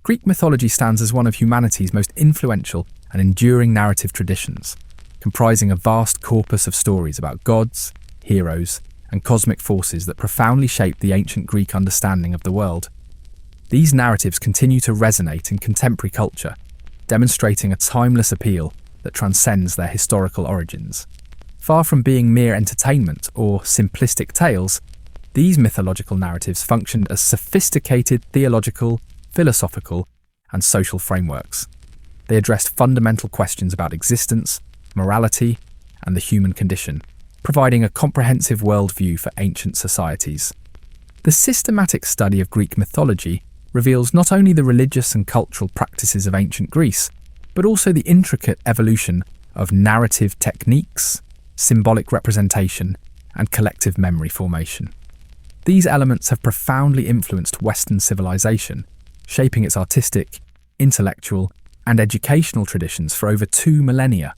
Greek mythology stands as one of humanity's most influential and enduring narrative traditions, comprising a vast corpus of stories about gods, heroes, and cosmic forces that profoundly shaped the ancient Greek understanding of the world. These narratives continue to resonate in contemporary culture, demonstrating a timeless appeal that transcends their historical origins. Far from being mere entertainment or simplistic tales, these mythological narratives functioned as sophisticated theological, philosophical, and social frameworks. They addressed fundamental questions about existence, morality, and the human condition, providing a comprehensive worldview for ancient societies. The systematic study of Greek mythology reveals not only the religious and cultural practices of ancient Greece, but also the intricate evolution of narrative techniques, symbolic representation, and collective memory formation. These elements have profoundly influenced Western civilization, shaping its artistic, intellectual, and educational traditions for over 2 millennia.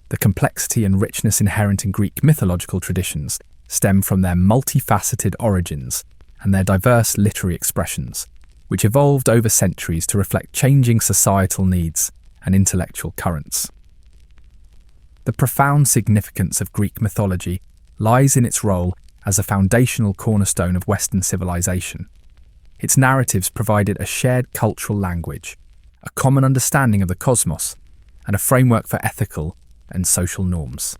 The complexity and richness inherent in Greek mythological traditions stem from their multifaceted origins and their diverse literary expressions, which evolved over centuries to reflect changing societal needs and intellectual currents. The profound significance of Greek mythology lies in its role as a foundational cornerstone of Western civilization. Its narratives provided a shared cultural language, a common understanding of the cosmos, and a framework for ethical and social norms.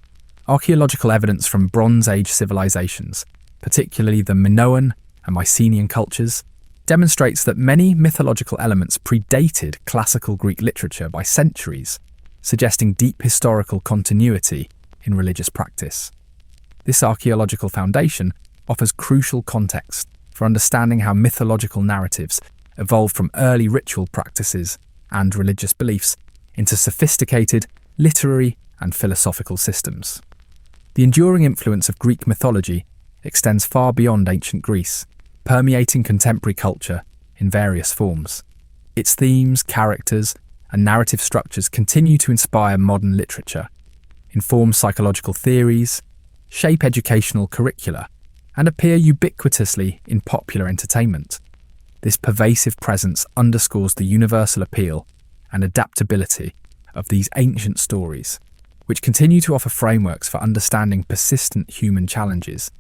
Archaeological evidence from Bronze Age civilizations, particularly the Minoan and Mycenaean cultures, demonstrates that many mythological elements predated classical Greek literature by centuries, suggesting deep historical continuity in religious practice. This archaeological foundation offers crucial context for understanding how mythological narratives evolved from early ritual practices and religious beliefs into sophisticated literary and philosophical systems. The enduring influence of Greek mythology extends far beyond ancient Greece, permeating contemporary culture in various forms. Its themes, characters, and narrative structures continue to inspire modern literature, inform psychological theories, shape educational curricula, and appear ubiquitously in popular entertainment. This pervasive presence underscores the universal appeal and adaptability of these ancient stories, which continue to offer frameworks for understanding persistent human challenges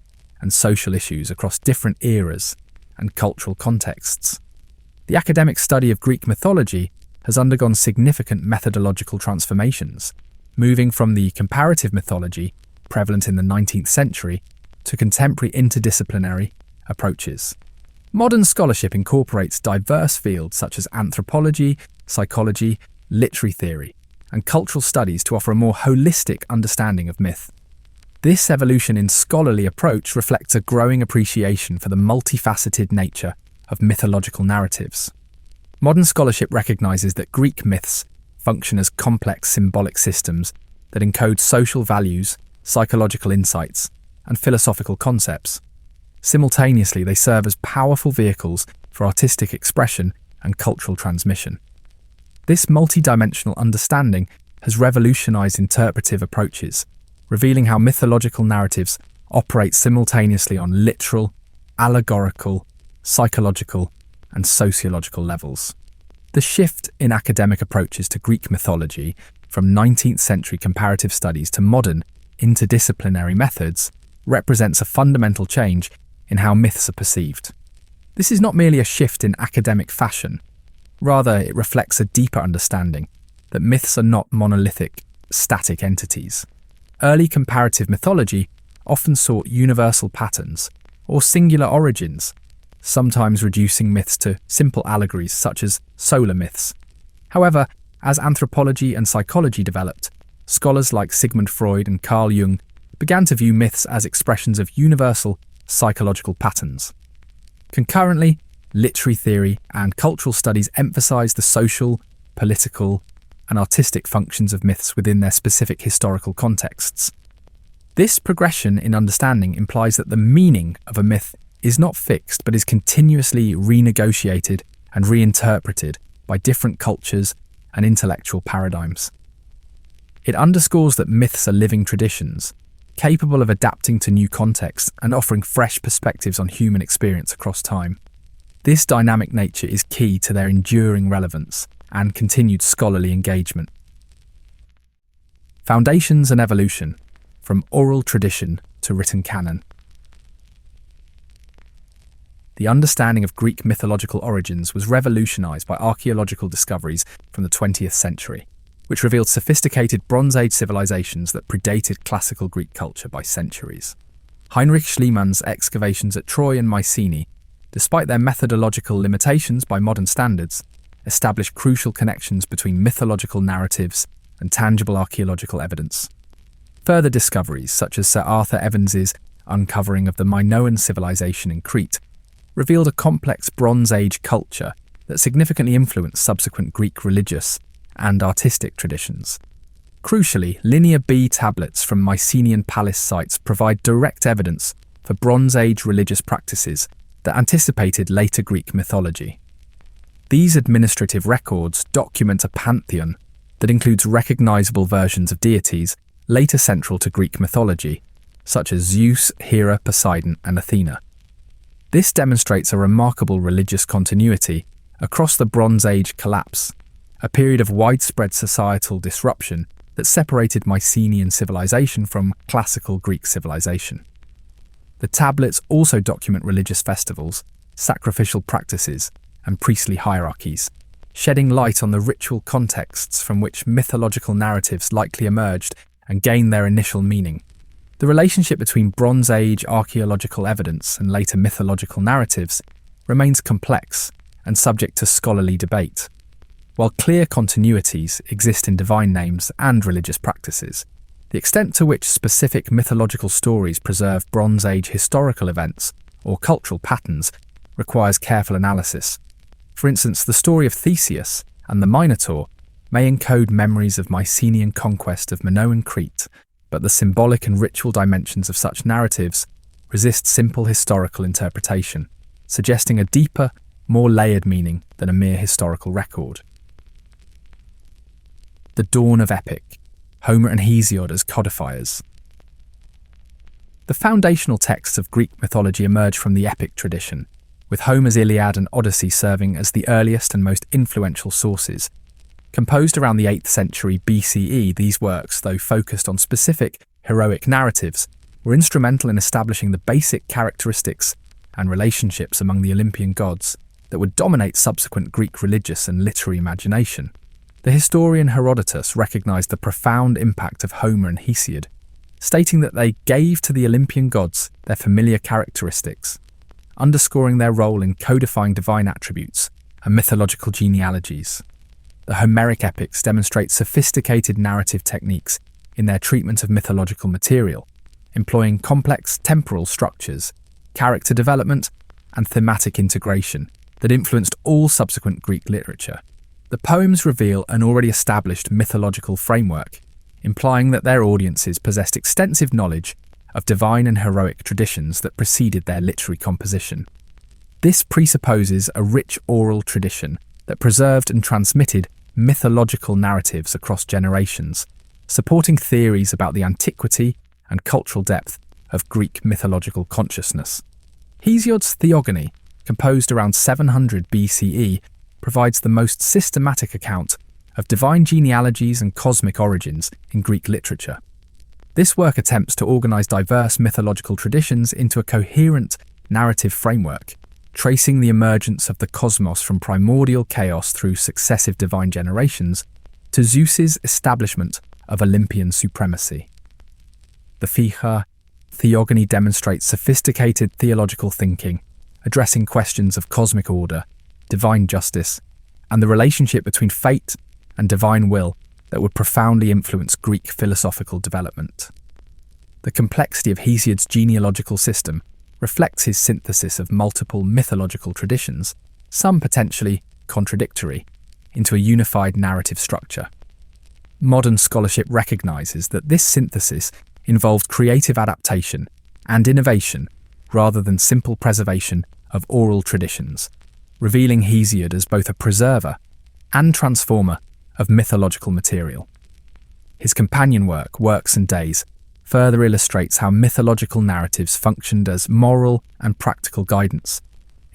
and social issues across different eras and cultural contexts. The academic study of Greek mythology has undergone significant methodological transformations, moving from the comparative mythology prevalent in the 19th century to contemporary interdisciplinary approaches. Modern scholarship incorporates diverse fields such as anthropology, psychology, literary theory, and cultural studies to offer a more holistic understanding of myth. This evolution in scholarly approach reflects a growing appreciation for the multifaceted nature of mythological narratives. Modern scholarship recognizes that Greek myths function as complex symbolic systems that encode social values, psychological insights, and philosophical concepts. Simultaneously, they serve as powerful vehicles for artistic expression and cultural transmission. This multidimensional understanding has revolutionized interpretive approaches, revealing how mythological narratives operate simultaneously on literal, allegorical, psychological, and sociological levels. The shift in academic approaches to Greek mythology from 19th century comparative studies to modern, interdisciplinary methods represents a fundamental change in how myths are perceived. This is not merely a shift in academic fashion. Rather, it reflects a deeper understanding that myths are not monolithic, static entities. Early comparative mythology often sought universal patterns or singular origins, sometimes reducing myths to simple allegories such as solar myths. However, as anthropology and psychology developed, scholars like Sigmund Freud and Carl Jung began to view myths as expressions of universal psychological patterns. Concurrently, literary theory and cultural studies emphasize the social, political, and artistic functions of myths within their specific historical contexts. This progression in understanding implies that the meaning of a myth is not fixed but is continuously renegotiated and reinterpreted by different cultures and intellectual paradigms. It underscores that myths are living traditions, capable of adapting to new contexts and offering fresh perspectives on human experience across time. This dynamic nature is key to their enduring relevance and continued scholarly engagement. Foundations and evolution, from oral tradition to written canon. The understanding of Greek mythological origins was revolutionized by archaeological discoveries from the 20th century, which revealed sophisticated Bronze Age civilizations that predated classical Greek culture by centuries. Heinrich Schliemann's excavations at Troy and Mycenae, despite their methodological limitations by modern standards, established crucial connections between mythological narratives and tangible archaeological evidence. Further discoveries, such as Sir Arthur Evans's uncovering of the Minoan civilization in Crete, revealed a complex Bronze Age culture that significantly influenced subsequent Greek religious and artistic traditions. Crucially, Linear B tablets from Mycenaean palace sites provide direct evidence for Bronze Age religious practices that anticipated later Greek mythology. These administrative records document a pantheon that includes recognizable versions of deities later central to Greek mythology, such as Zeus, Hera, Poseidon, and Athena. This demonstrates a remarkable religious continuity across the Bronze Age collapse, a period of widespread societal disruption that separated Mycenaean civilization from classical Greek civilization. The tablets also document religious festivals, sacrificial practices, and priestly hierarchies, shedding light on the ritual contexts from which mythological narratives likely emerged and gained their initial meaning. The relationship between Bronze Age archaeological evidence and later mythological narratives remains complex and subject to scholarly debate. While clear continuities exist in divine names and religious practices, the extent to which specific mythological stories preserve Bronze Age historical events or cultural patterns requires careful analysis. For instance, the story of Theseus and the Minotaur may encode memories of Mycenaean conquest of Minoan Crete, but the symbolic and ritual dimensions of such narratives resist simple historical interpretation, suggesting a deeper, more layered meaning than a mere historical record. The dawn of epic, Homer and Hesiod as codifiers. The foundational texts of Greek mythology emerge from the epic tradition, with Homer's Iliad and Odyssey serving as the earliest and most influential sources. Composed around the 8th century BCE, these works, though focused on specific heroic narratives, were instrumental in establishing the basic characteristics and relationships among the Olympian gods that would dominate subsequent Greek religious and literary imagination. The historian Herodotus recognized the profound impact of Homer and Hesiod, stating that they gave to the Olympian gods their familiar characteristics, underscoring their role in codifying divine attributes and mythological genealogies. The Homeric epics demonstrate sophisticated narrative techniques in their treatment of mythological material, employing complex temporal structures, character development, and thematic integration that influenced all subsequent Greek literature. The poems reveal an already established mythological framework, implying that their audiences possessed extensive knowledge of divine and heroic traditions that preceded their literary composition. This presupposes a rich oral tradition that preserved and transmitted mythological narratives across generations, supporting theories about the antiquity and cultural depth of Greek mythological consciousness. Hesiod's Theogony, composed around 700 BCE, provides the most systematic account of divine genealogies and cosmic origins in Greek literature. This work attempts to organize diverse mythological traditions into a coherent narrative framework, tracing the emergence of the cosmos from primordial chaos through successive divine generations to Zeus's establishment of Olympian supremacy. The Theogony demonstrates sophisticated theological thinking, addressing questions of cosmic order, divine justice, and the relationship between fate and divine will that would profoundly influence Greek philosophical development. The complexity of Hesiod's genealogical system reflects his synthesis of multiple mythological traditions, some potentially contradictory, into a unified narrative structure. Modern scholarship recognizes that this synthesis involved creative adaptation and innovation rather than simple preservation of oral traditions, revealing Hesiod as both a preserver and transformer of mythological material. His companion work, Works and Days, further illustrates how mythological narratives functioned as moral and practical guidance,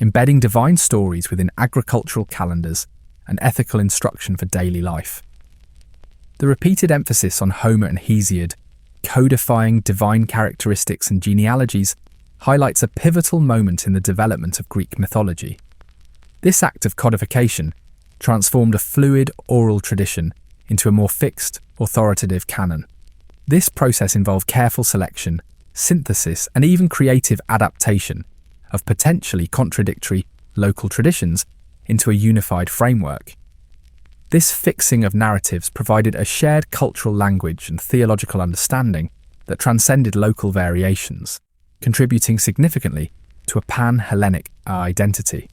embedding divine stories within agricultural calendars and ethical instruction for daily life. The repeated emphasis on Homer and Hesiod, codifying divine characteristics and genealogies, highlights a pivotal moment in the development of Greek mythology. This act of codification transformed a fluid oral tradition into a more fixed, authoritative canon. This process involved careful selection, synthesis, and even creative adaptation of potentially contradictory local traditions into a unified framework. This fixing of narratives provided a shared cultural language and theological understanding that transcended local variations, contributing significantly to a pan-Hellenic identity.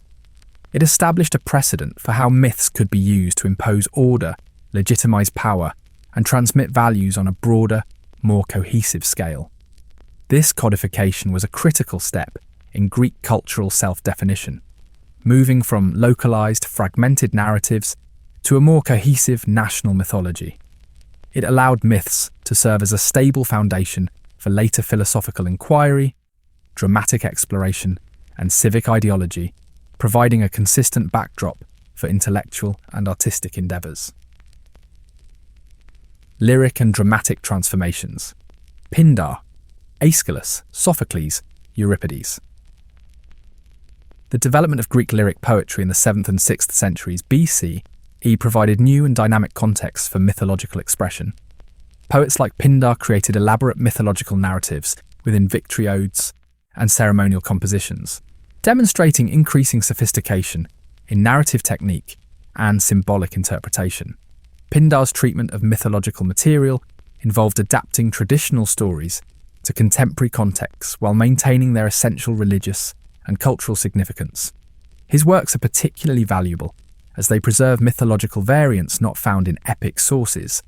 It established a precedent for how myths could be used to impose order, legitimize power, and transmit values on a broader, more cohesive scale. This codification was a critical step in Greek cultural self-definition, moving from localized, fragmented narratives to a more cohesive national mythology. It allowed myths to serve as a stable foundation for later philosophical inquiry, dramatic exploration, and civic ideology, providing a consistent backdrop for intellectual and artistic endeavors. Lyric and dramatic transformations. Pindar, Aeschylus, Sophocles, Euripides. The development of Greek lyric poetry in the 7th and 6th centuries BCE provided new and dynamic contexts for mythological expression. Poets like Pindar created elaborate mythological narratives within victory odes and ceremonial compositions, demonstrating increasing sophistication in narrative technique and symbolic interpretation. Pindar's treatment of mythological material involved adapting traditional stories to contemporary contexts while maintaining their essential religious and cultural significance. His works are particularly valuable as they preserve mythological variants not found in epic sources,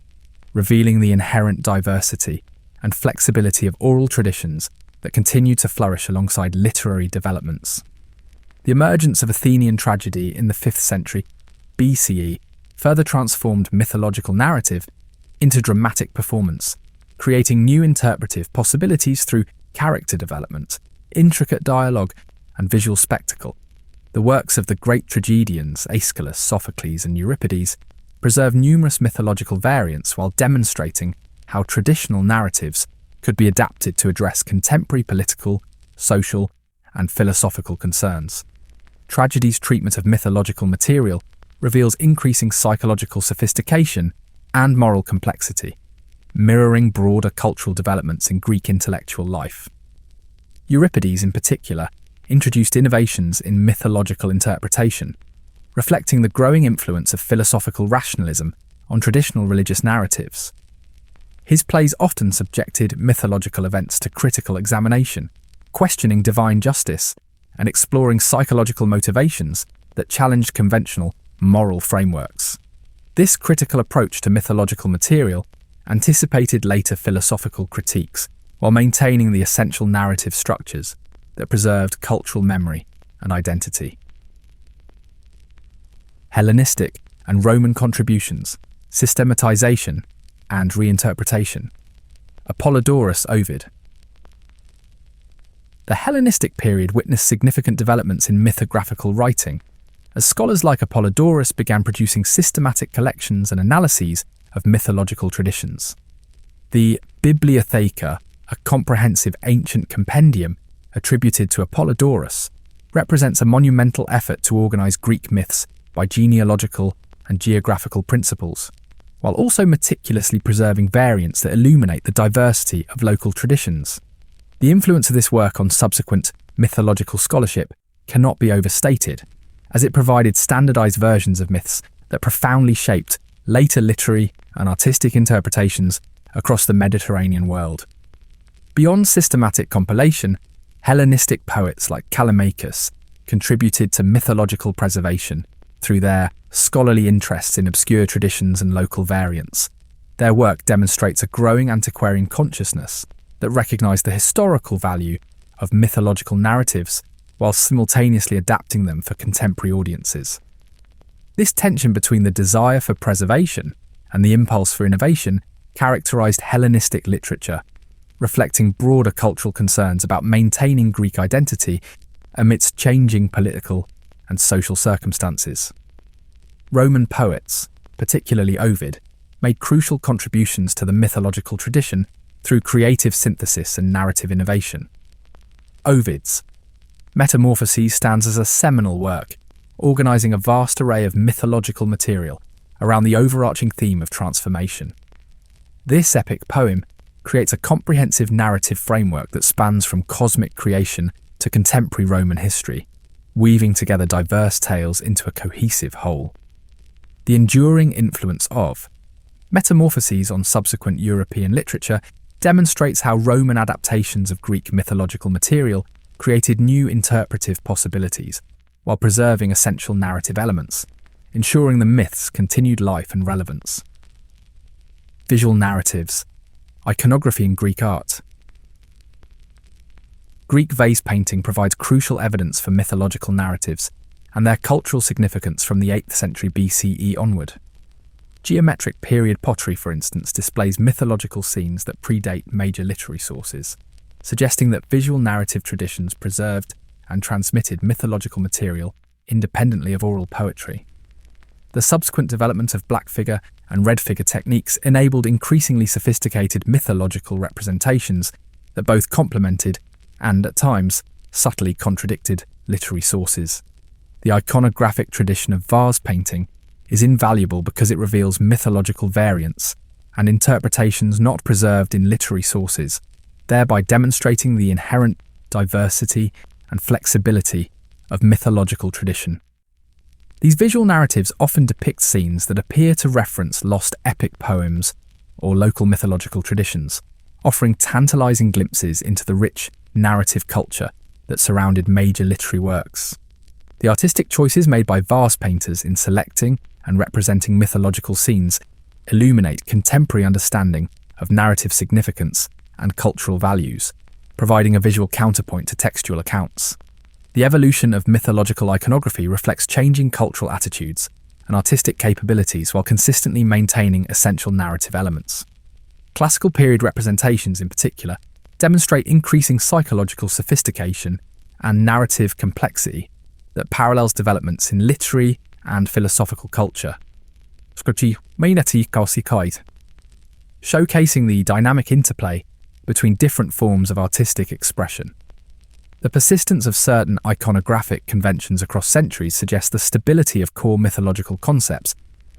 revealing the inherent diversity and flexibility of oral traditions that continue to flourish alongside literary developments. The emergence of Athenian tragedy in the 5th century BCE further transformed mythological narrative into dramatic performance, creating new interpretive possibilities through character development, intricate dialogue, and visual spectacle. The works of the great tragedians Aeschylus, Sophocles, and Euripides preserve numerous mythological variants while demonstrating how traditional narratives could be adapted to address contemporary political, social, and philosophical concerns. Tragedy's treatment of mythological material reveals increasing psychological sophistication and moral complexity, mirroring broader cultural developments in Greek intellectual life. Euripides, in particular, introduced innovations in mythological interpretation, reflecting the growing influence of philosophical rationalism on traditional religious narratives. His plays often subjected mythological events to critical examination, questioning divine justice and exploring psychological motivations that challenged conventional moral frameworks. This critical approach to mythological material anticipated later philosophical critiques while maintaining the essential narrative structures that preserved cultural memory and identity. Hellenistic and Roman contributions, systematization, and reinterpretation. Apollodorus, Ovid. The Hellenistic period witnessed significant developments in mythographical writing, as scholars like Apollodorus began producing systematic collections and analyses of mythological traditions. The Bibliotheca, a comprehensive ancient compendium attributed to Apollodorus, represents a monumental effort to organize Greek myths by genealogical and geographical principles, while also meticulously preserving variants that illuminate the diversity of local traditions. The influence of this work on subsequent mythological scholarship cannot be overstated, as it provided standardized versions of myths that profoundly shaped later literary and artistic interpretations across the Mediterranean world. Beyond systematic compilation, Hellenistic poets like Callimachus contributed to mythological preservation through their scholarly interests in obscure traditions and local variants. Their work demonstrates a growing antiquarian consciousness that recognized the historical value of mythological narratives while simultaneously adapting them for contemporary audiences. This tension between the desire for preservation and the impulse for innovation characterized Hellenistic literature, reflecting broader cultural concerns about maintaining Greek identity amidst changing political and social circumstances. Roman poets, particularly Ovid, made crucial contributions to the mythological tradition through creative synthesis and narrative innovation. Ovid's Metamorphoses stands as a seminal work, organizing a vast array of mythological material around the overarching theme of transformation. This epic poem creates a comprehensive narrative framework that spans from cosmic creation to contemporary Roman history, weaving together diverse tales into a cohesive whole. The enduring influence of Metamorphoses on subsequent European literature demonstrates how Roman adaptations of Greek mythological material created new interpretive possibilities while preserving essential narrative elements, ensuring the myth's continued life and relevance. Visual narratives, iconography in Greek art. Greek vase painting provides crucial evidence for mythological narratives and their cultural significance from the 8th century BCE onward. Geometric period pottery, for instance, displays mythological scenes that predate major literary sources, suggesting that visual narrative traditions preserved and transmitted mythological material independently of oral poetry. The subsequent development of black figure and red figure techniques enabled increasingly sophisticated mythological representations that both complemented and, at times, subtly contradicted literary sources. The iconographic tradition of vase painting is invaluable because it reveals mythological variants and interpretations not preserved in literary sources, thereby demonstrating the inherent diversity and flexibility of mythological tradition. These visual narratives often depict scenes that appear to reference lost epic poems or local mythological traditions, offering tantalizing glimpses into the rich narrative culture that surrounded major literary works. The artistic choices made by vase painters in selecting and representing mythological scenes illuminate contemporary understanding of narrative significance and cultural values, providing a visual counterpoint to textual accounts. The evolution of mythological iconography reflects changing cultural attitudes and artistic capabilities while consistently maintaining essential narrative elements. Classical period representations, in particular, demonstrate increasing psychological sophistication and narrative complexity that parallels developments in literary and philosophical culture, showcasing the dynamic interplay between different forms of artistic expression. The persistence of certain iconographic conventions across centuries suggests the stability of core mythological concepts,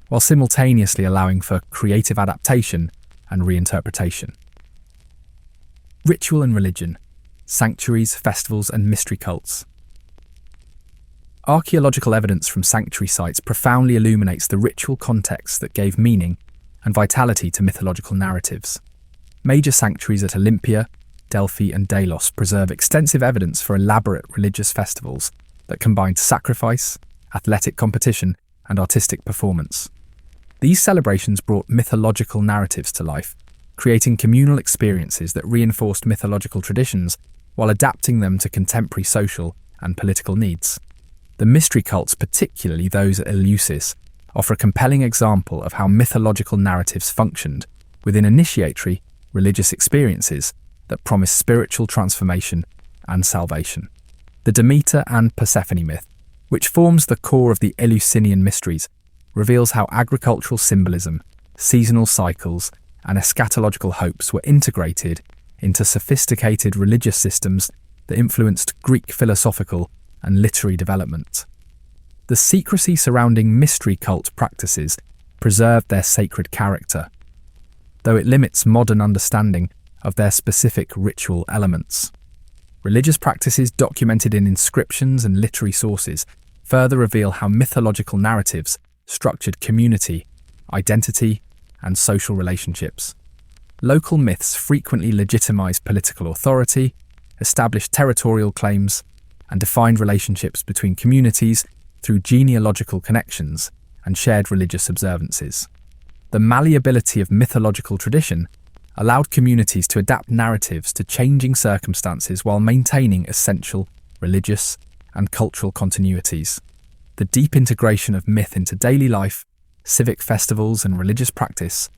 while simultaneously allowing for creative adaptation and reinterpretation. Ritual and religion, sanctuaries, festivals, and mystery cults. Archaeological evidence from sanctuary sites profoundly illuminates the ritual context that gave meaning and vitality to mythological narratives. Major sanctuaries at Olympia, Delphi, and Delos preserve extensive evidence for elaborate religious festivals that combined sacrifice, athletic competition, and artistic performance. These celebrations brought mythological narratives to life, creating communal experiences that reinforced mythological traditions while adapting them to contemporary social and political needs. The mystery cults, particularly those at Eleusis, offer a compelling example of how mythological narratives functioned within initiatory religious experiences that promise spiritual transformation and salvation. The Demeter and Persephone myth, which forms the core of the Eleusinian mysteries, reveals how agricultural symbolism, seasonal cycles, and eschatological hopes were integrated into sophisticated religious systems that influenced Greek philosophical and literary development. The secrecy surrounding mystery cult practices preserved their sacred character, though it limits modern understanding of their specific ritual elements. Religious practices documented in inscriptions and literary sources further reveal how mythological narratives structured community, identity, and social relationships. Local myths frequently legitimized political authority, established territorial claims, and defined relationships between communities through genealogical connections and shared religious observances. The malleability of mythological tradition allowed communities to adapt narratives to changing circumstances while maintaining essential religious and cultural continuities. The deep integration of myth into daily life, civic festivals, and religious practice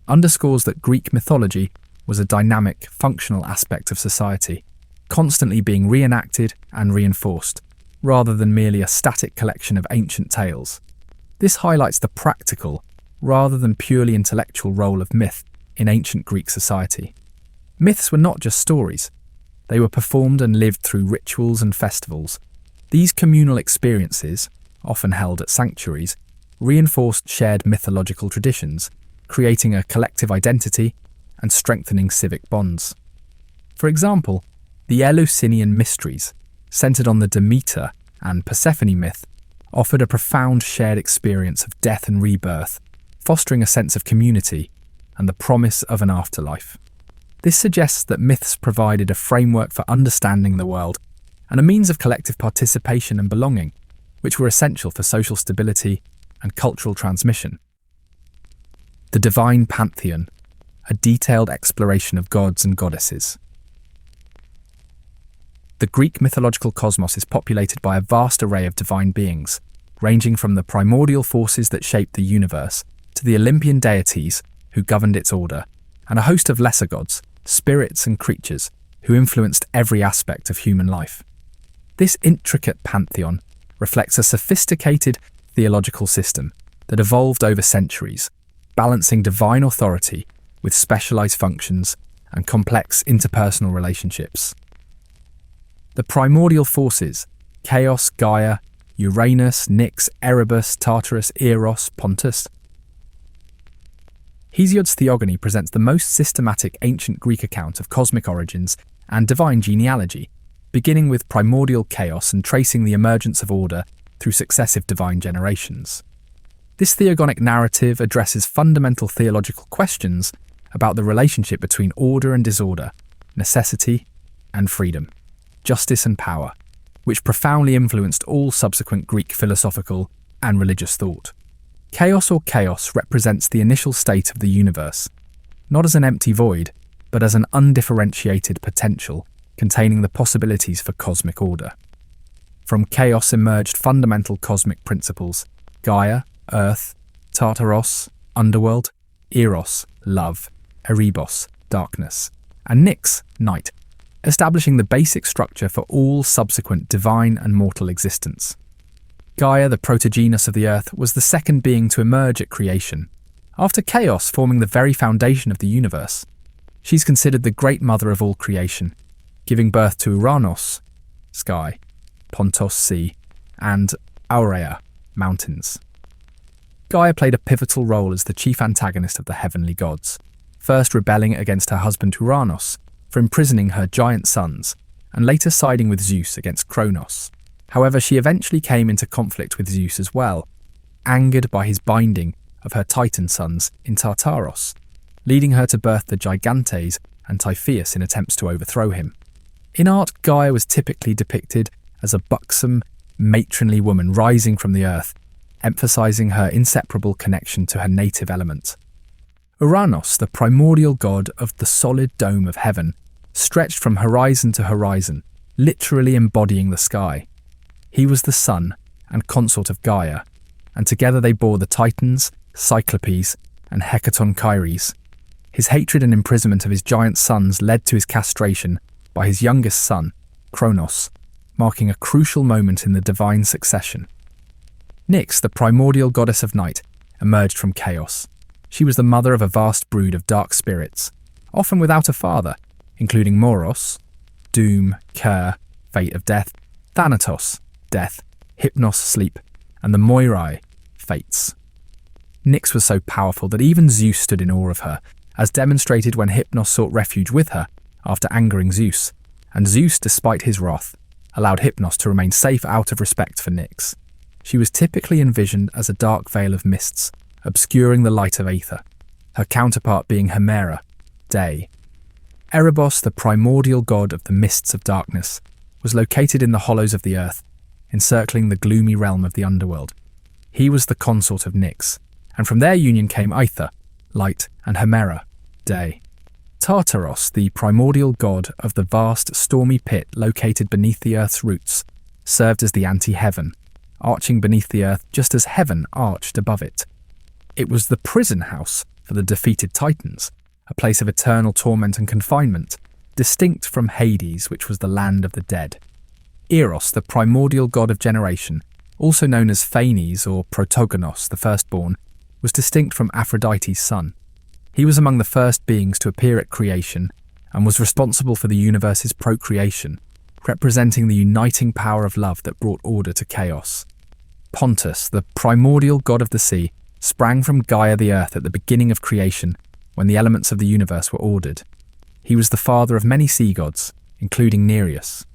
underscores that Greek mythology was a dynamic, functional aspect of society, constantly being reenacted and reinforced, rather than merely a static collection of ancient tales. This highlights the practical, rather than purely intellectual role of myth in ancient Greek society. Myths were not just stories. They were performed and lived through rituals and festivals. These communal experiences, often held at sanctuaries, reinforced shared mythological traditions, creating a collective identity and strengthening civic bonds. For example, the Eleusinian mysteries, centered on the Demeter and Persephone myth, offered a profound shared experience of death and rebirth, fostering a sense of community and the promise of an afterlife. This suggests that myths provided a framework for understanding the world and a means of collective participation and belonging, which were essential for social stability and cultural transmission. The divine pantheon, a detailed exploration of gods and goddesses. The Greek mythological cosmos is populated by a vast array of divine beings, ranging from the primordial forces that shaped the universe to the Olympian deities who governed its order, and a host of lesser gods, spirits and creatures who influenced every aspect of human life. This intricate pantheon reflects a sophisticated theological system that evolved over centuries, balancing divine authority with specialized functions and complex interpersonal relationships. The primordial forces, Chaos, Gaia, Uranus, Nyx, Erebus, Tartarus, Eros, Pontus. Hesiod's Theogony presents the most systematic ancient Greek account of cosmic origins and divine genealogy, beginning with primordial chaos and tracing the emergence of order through successive divine generations. This theogonic narrative addresses fundamental theological questions about the relationship between order and disorder, necessity and freedom, justice and power, which profoundly influenced all subsequent Greek philosophical and religious thought. Chaos or chaos represents the initial state of the universe, not as an empty void, but as an undifferentiated potential containing the possibilities for cosmic order. From chaos emerged fundamental cosmic principles: Gaia, earth; Tartaros, underworld; Eros, love; Erebos, darkness; and Nyx, night, establishing the basic structure for all subsequent divine and mortal existence. Gaia, the protogenus of the earth, was the second being to emerge at creation, after chaos forming the very foundation of the universe. She's considered the great mother of all creation, giving birth to Uranos, sky; Pontos, sea; and Aurea, mountains. Gaia played a pivotal role as the chief antagonist of the heavenly gods, first rebelling against her husband Uranos for imprisoning her giant sons, and later siding with Zeus against Kronos. However, she eventually came into conflict with Zeus as well, angered by his binding of her Titan sons in Tartaros, leading her to birth the Gigantes and Typhoeus in attempts to overthrow him. In art, Gaia was typically depicted as a buxom, matronly woman rising from the earth, emphasizing her inseparable connection to her native element. Uranos, the primordial god of the solid dome of heaven, stretched from horizon to horizon, literally embodying the sky. He was the son and consort of Gaia, and together they bore the Titans, Cyclopes, and Hecatonchires. His hatred and imprisonment of his giant sons led to his castration by his youngest son, Kronos, marking a crucial moment in the divine succession. Nyx, the primordial goddess of night, emerged from chaos. She was the mother of a vast brood of dark spirits, often without a father, including Moros, doom; Ker, fate of death; Thanatos, death; Hypnos, sleep; and the Moirai, fates. Nyx was so powerful that even Zeus stood in awe of her, as demonstrated when Hypnos sought refuge with her after angering Zeus, and Zeus, despite his wrath, allowed Hypnos to remain safe out of respect for Nyx. She was typically envisioned as a dark veil of mists, obscuring the light of Aether, her counterpart being Hera, day. Erebos, the primordial god of the mists of darkness, was located in the hollows of the earth, encircling the gloomy realm of the underworld. He was the consort of Nyx, and from their union came Aether, light, and Hera, day. Tartaros, the primordial god of the vast, stormy pit located beneath the earth's roots, served as the anti-heaven, arching beneath the earth just as heaven arched above it. It was the prison house for the defeated Titans, a place of eternal torment and confinement, distinct from Hades, which was the land of the dead. Eros, the primordial god of generation, also known as Phanes or Protogonos, the firstborn, was distinct from Aphrodite's son. He was among the first beings to appear at creation and was responsible for the universe's procreation, representing the uniting power of love that brought order to chaos. Pontus, the primordial god of the sea, sprang from Gaia the earth at the beginning of creation when the elements of the universe were ordered. He was the father of many sea gods, including Nereus.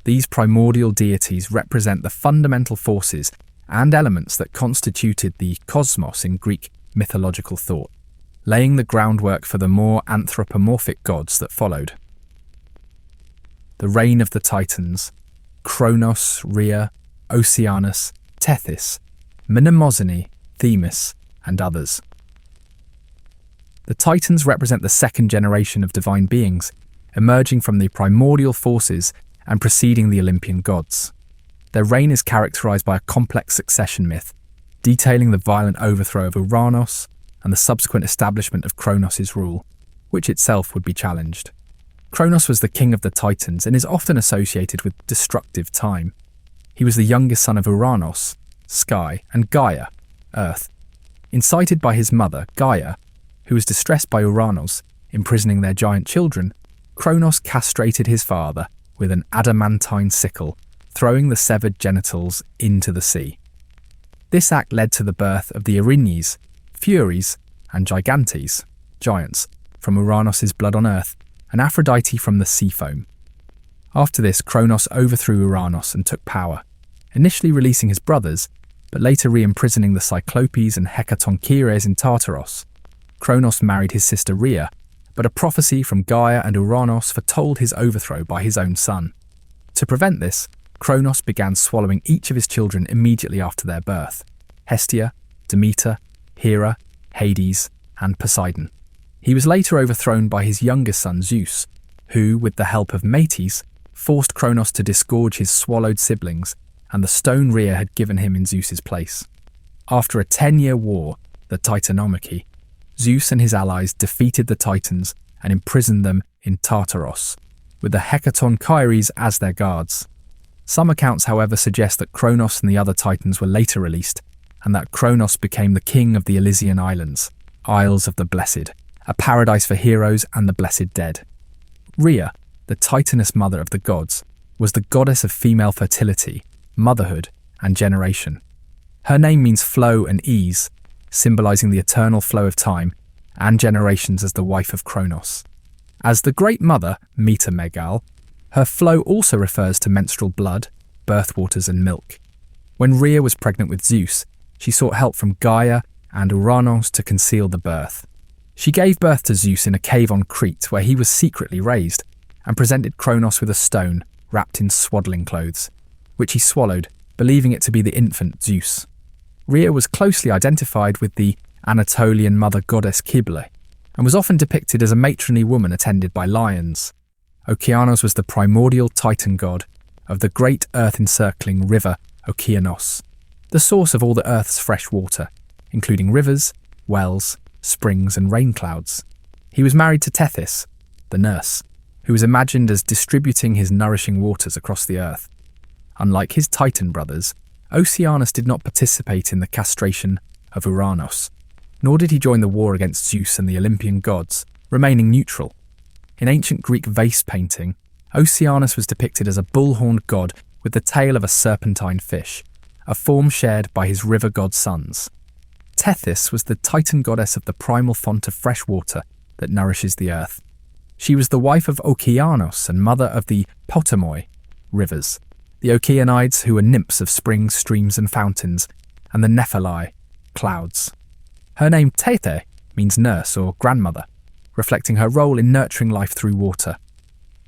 These primordial deities represent the fundamental forces and elements that constituted the cosmos in Greek mythological thought, laying the groundwork for the more anthropomorphic gods that followed. The reign of the Titans: Kronos, Rhea, Oceanus, Tethys, Mnemosyne, Themis, and others. The Titans represent the second generation of divine beings, emerging from the primordial forces and preceding the Olympian gods. Their reign is characterized by a complex succession myth, detailing the violent overthrow of Uranos and the subsequent establishment of Kronos' rule, which itself would be challenged. Kronos was the king of the Titans and is often associated with destructive time. He was the youngest son of Uranos, sky, and Gaia, earth. Incited by his mother, Gaia, who was distressed by Uranos imprisoning their giant children, Kronos castrated his father with an adamantine sickle, throwing the severed genitals into the sea. This act led to the birth of the Erinyes, Furies, and Gigantes, giants, from Uranos' blood on earth, and Aphrodite from the sea foam. After this, Kronos overthrew Uranos and took power, initially releasing his brothers, but later re-imprisoning the Cyclopes and Hekatoncheires in Tartaros. Kronos married his sister Rhea, but a prophecy from Gaia and Uranos foretold his overthrow by his own son. To prevent this, Kronos began swallowing each of his children immediately after their birth: Hestia, Demeter, Hera, Hades, and Poseidon. He was later overthrown by his youngest son Zeus, who, with the help of Metis, forced Kronos to disgorge his swallowed siblings and the stone Rhea had given him in Zeus's place. After a 10-year war, the Titanomachy, Zeus and his allies defeated the Titans and imprisoned them in Tartaros, with the Hekatoncheires as their guards. Some accounts, however, suggest that Kronos and the other Titans were later released, and that Kronos became the king of the Elysian Islands, Isles of the Blessed, a paradise for heroes and the blessed dead. Rhea, the Titaness mother of the gods, was the goddess of female fertility, motherhood, and generation. Her name means flow and ease, symbolizing the eternal flow of time and generations as the wife of Kronos. As the Great Mother, Meta Megal, her flow also refers to menstrual blood, birth waters, and milk. When Rhea was pregnant with Zeus, she sought help from Gaia and Uranos to conceal the birth. She gave birth to Zeus in a cave on Crete where he was secretly raised, and presented Kronos with a stone wrapped in swaddling clothes, which he swallowed, believing it to be the infant Zeus. Rhea was closely identified with the Anatolian mother goddess Cybele, and was often depicted as a matronly woman attended by lions. Okeanos was the primordial Titan god of the great earth-encircling river Okeanos, the source of all the earth's fresh water, including rivers, wells, springs, and rain clouds. He was married to Tethys, the nurse, who was imagined as distributing his nourishing waters across the earth. Unlike his Titan brothers, Oceanus did not participate in the castration of Uranos, nor did he join the war against Zeus and the Olympian gods, remaining neutral. In ancient Greek vase painting, Oceanus was depicted as a bull-horned god with the tail of a serpentine fish, a form shared by his river god sons. Tethys was the Titan goddess of the primal font of fresh water that nourishes the earth. She was the wife of Okeanos and mother of the Potamoi, rivers, the Okeanides, who were nymphs of springs, streams, and fountains, and the Nephili, clouds. Her name Thethe means nurse or grandmother, reflecting her role in nurturing life through water.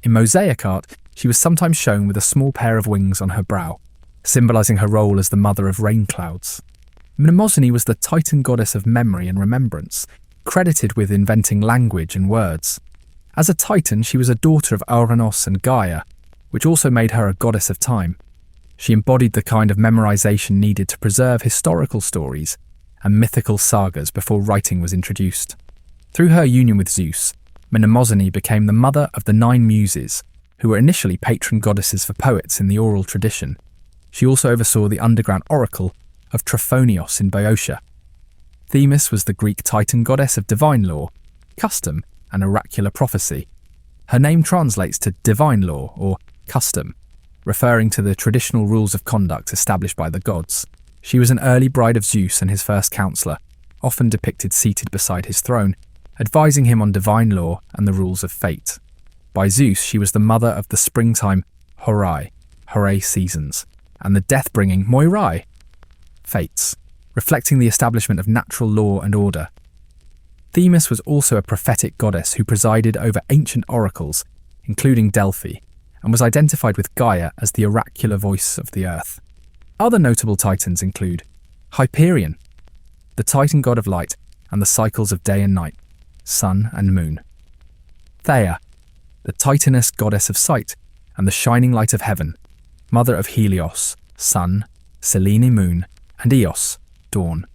In mosaic art, she was sometimes shown with a small pair of wings on her brow, symbolizing her role as the mother of rain clouds. Mnemosyne was the Titan goddess of memory and remembrance, credited with inventing language and words. As a Titan, she was a daughter of Uranos and Gaia, which also made her a goddess of time. She embodied the kind of memorization needed to preserve historical stories and mythical sagas before writing was introduced. Through her union with Zeus, Mnemosyne became the mother of the 9 Muses, who were initially patron goddesses for poets in the oral tradition. She also oversaw the underground oracle of Trophonios in Boeotia. Themis was the Greek Titan goddess of divine law, custom, and oracular prophecy. Her name translates to divine law or custom, referring to the traditional rules of conduct established by the gods. She was an early bride of Zeus and his first counselor, often depicted seated beside his throne, advising him on divine law and the rules of fate. By Zeus, she was the mother of the springtime Horai, seasons, and the death-bringing Moirai, fates, reflecting the establishment of natural law and order. Themis was also a prophetic goddess who presided over ancient oracles, including Delphi, and was identified with Gaia as the oracular voice of the earth. Other notable titans include Hyperion, the Titan god of light and the cycles of day and night, sun and moon. Theia, the Titaness goddess of sight and the shining light of heaven, mother of Helios, sun, Selene moon, and Eos, dawn.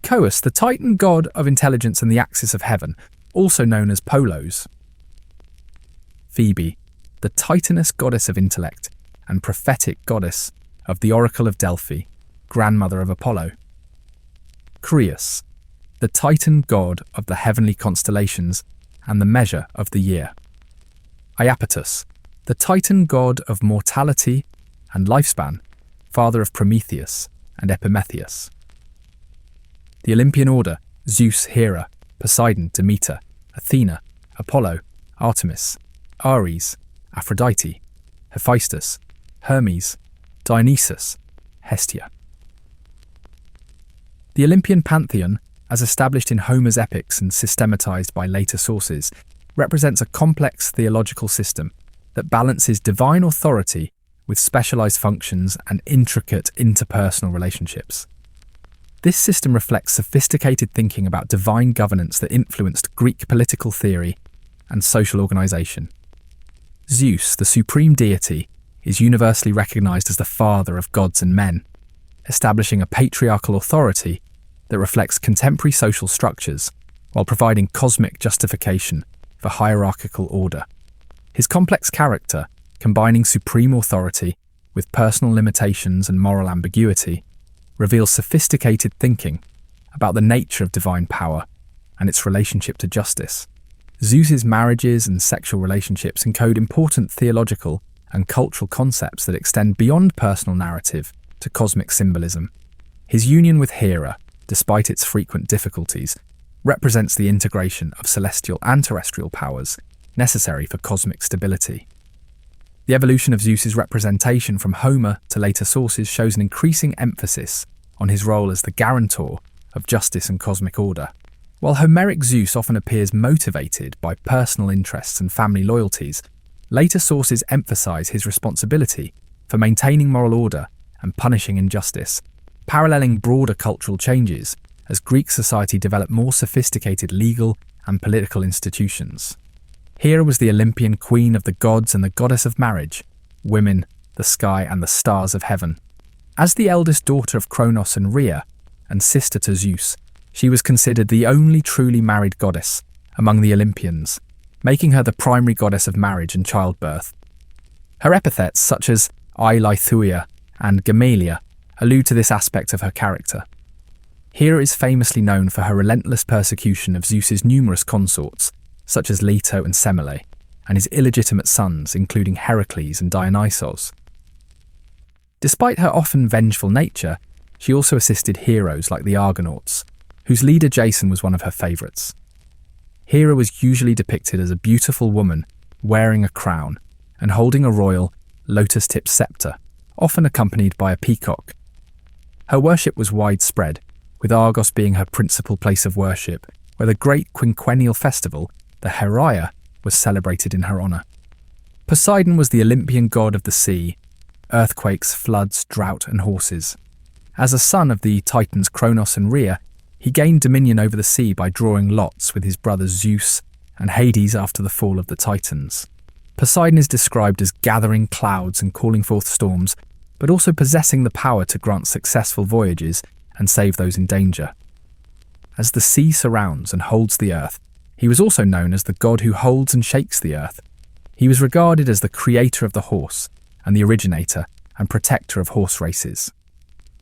Coeus, the Titan god of intelligence and the axis of heaven, also known as Polos. Phoebe, the Titaness goddess of intellect and prophetic goddess of the oracle of Delphi, grandmother of Apollo. Crius, the Titan god of the heavenly constellations and the measure of the year. Iapetus, the Titan god of mortality and lifespan, father of Prometheus and Epimetheus. The Olympian order: Zeus, Hera, Poseidon, Demeter, Athena, Apollo, Artemis, Ares, Aphrodite, Hephaestus, Hermes, Dionysus, Hestia. The Olympian pantheon, as established in Homer's epics and systematized by later sources, represents a complex theological system that balances divine authority with specialized functions and intricate interpersonal relationships. This system reflects sophisticated thinking about divine governance that influenced Greek political theory and social organization. Zeus, the supreme deity, is universally recognized as the father of gods and men, establishing a patriarchal authority that reflects contemporary social structures while providing cosmic justification for hierarchical order. His complex character, combining supreme authority with personal limitations and moral ambiguity, reveals sophisticated thinking about the nature of divine power and its relationship to justice. Zeus's marriages and sexual relationships encode important theological and cultural concepts that extend beyond personal narrative to cosmic symbolism. His union with Hera, despite its frequent difficulties, represents the integration of celestial and terrestrial powers necessary for cosmic stability. The evolution of Zeus's representation from Homer to later sources shows an increasing emphasis on his role as the guarantor of justice and cosmic order. While Homeric Zeus often appears motivated by personal interests and family loyalties, later sources emphasize his responsibility for maintaining moral order and punishing injustice, paralleling broader cultural changes as Greek society developed more sophisticated legal and political institutions. Hera was the Olympian queen of the gods and the goddess of marriage, women, the sky, and the stars of heaven. As the eldest daughter of Kronos and Rhea, and sister to Zeus, she was considered the only truly married goddess among the Olympians, making her the primary goddess of marriage and childbirth. Her epithets, such as Eilithuia and Gamaliel, allude to this aspect of her character. Hera is famously known for her relentless persecution of Zeus's numerous consorts, such as Leto and Semele, and his illegitimate sons, including Heracles and Dionysus. Despite her often vengeful nature, she also assisted heroes like the Argonauts, whose leader Jason was one of her favourites. Hera was usually depicted as a beautiful woman wearing a crown and holding a royal, lotus-tipped sceptre, often accompanied by a peacock. Her worship was widespread, with Argos being her principal place of worship, where the great quinquennial festival, the Heraia, was celebrated in her honour. Poseidon was the Olympian god of the sea, earthquakes, floods, drought, and horses. As a son of the Titans Kronos and Rhea, he gained dominion over the sea by drawing lots with his brothers Zeus and Hades after the fall of the Titans. Poseidon is described as gathering clouds and calling forth storms, but also possessing the power to grant successful voyages and save those in danger. As the sea surrounds and holds the earth, He was also known as the god who holds and shakes the earth. He was regarded as the creator of the horse and the originator and protector of horse races.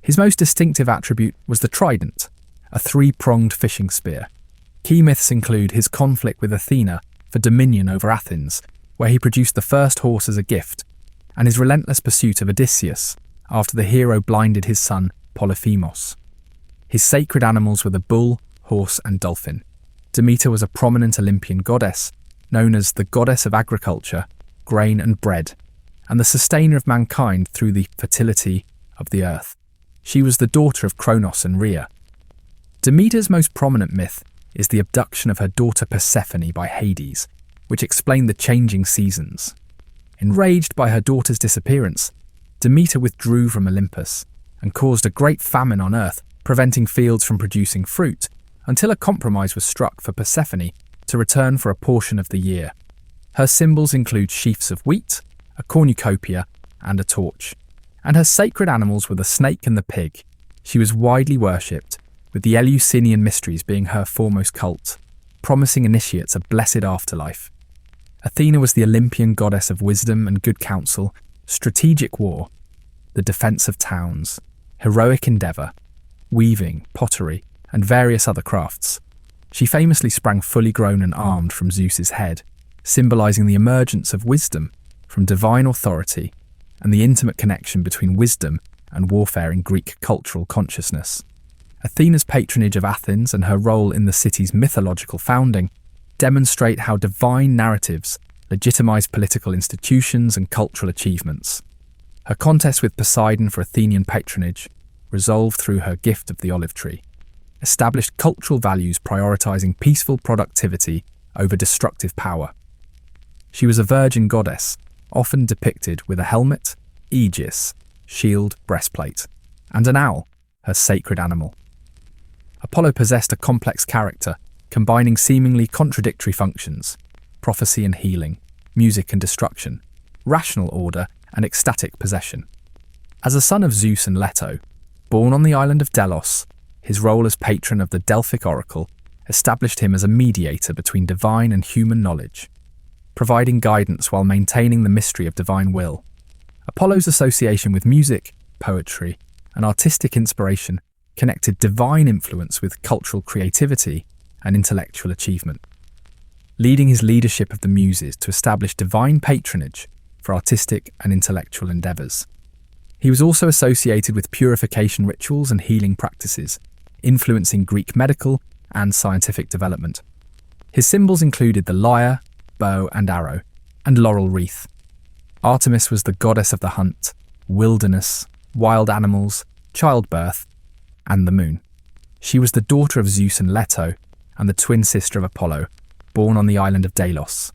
His most distinctive attribute was the trident, a three-pronged fishing spear. Key myths include his conflict with Athena for dominion over Athens, where he produced the first horse as a gift, and his relentless pursuit of Odysseus after the hero blinded his son Polyphemus. His sacred animals were the bull, horse, and dolphin. Demeter was a prominent Olympian goddess, known as the goddess of agriculture, grain, and bread, and the sustainer of mankind through the fertility of the earth. She was the daughter of Kronos and Rhea. Demeter's most prominent myth is the abduction of her daughter Persephone by Hades, which explained the changing seasons. Enraged by her daughter's disappearance, Demeter withdrew from Olympus and caused a great famine on earth, preventing fields from producing fruit, until a compromise was struck for Persephone to return for a portion of the year. Her symbols include sheafs of wheat, a cornucopia, and a torch. And her sacred animals were the snake and the pig. She was widely worshipped, with the Eleusinian mysteries being her foremost cult, promising initiates a blessed afterlife. Athena was the Olympian goddess of wisdom and good counsel, strategic war, the defense of towns, heroic endeavor, weaving, pottery, and various other crafts. She famously sprang fully grown and armed from Zeus's head, symbolizing the emergence of wisdom from divine authority and the intimate connection between wisdom and warfare in Greek cultural consciousness. Athena's patronage of Athens and her role in the city's mythological founding demonstrate how divine narratives legitimize political institutions and cultural achievements. Her contest with Poseidon for Athenian patronage, resolved through her gift of the olive tree, established cultural values prioritizing peaceful productivity over destructive power. She was a virgin goddess, often depicted with a helmet, aegis, shield, breastplate, and an owl, her sacred animal. Apollo possessed a complex character, combining seemingly contradictory functions: prophecy and healing, music and destruction, rational order and ecstatic possession. As a son of Zeus and Leto, born on the island of Delos, his role as patron of the Delphic oracle established him as a mediator between divine and human knowledge, providing guidance while maintaining the mystery of divine will. Apollo's association with music, poetry, and artistic inspiration connected divine influence with cultural creativity and intellectual achievement, leading his leadership of the Muses to establish divine patronage for artistic and intellectual endeavours. He was also associated with purification rituals and healing practices, influencing Greek medical and scientific development. His symbols included the lyre, bow and arrow, and laurel wreath. Artemis was the goddess of the hunt, wilderness, wild animals, childbirth, and the moon. She was the daughter of Zeus and Leto, and the twin sister of Apollo, born on the island of Delos.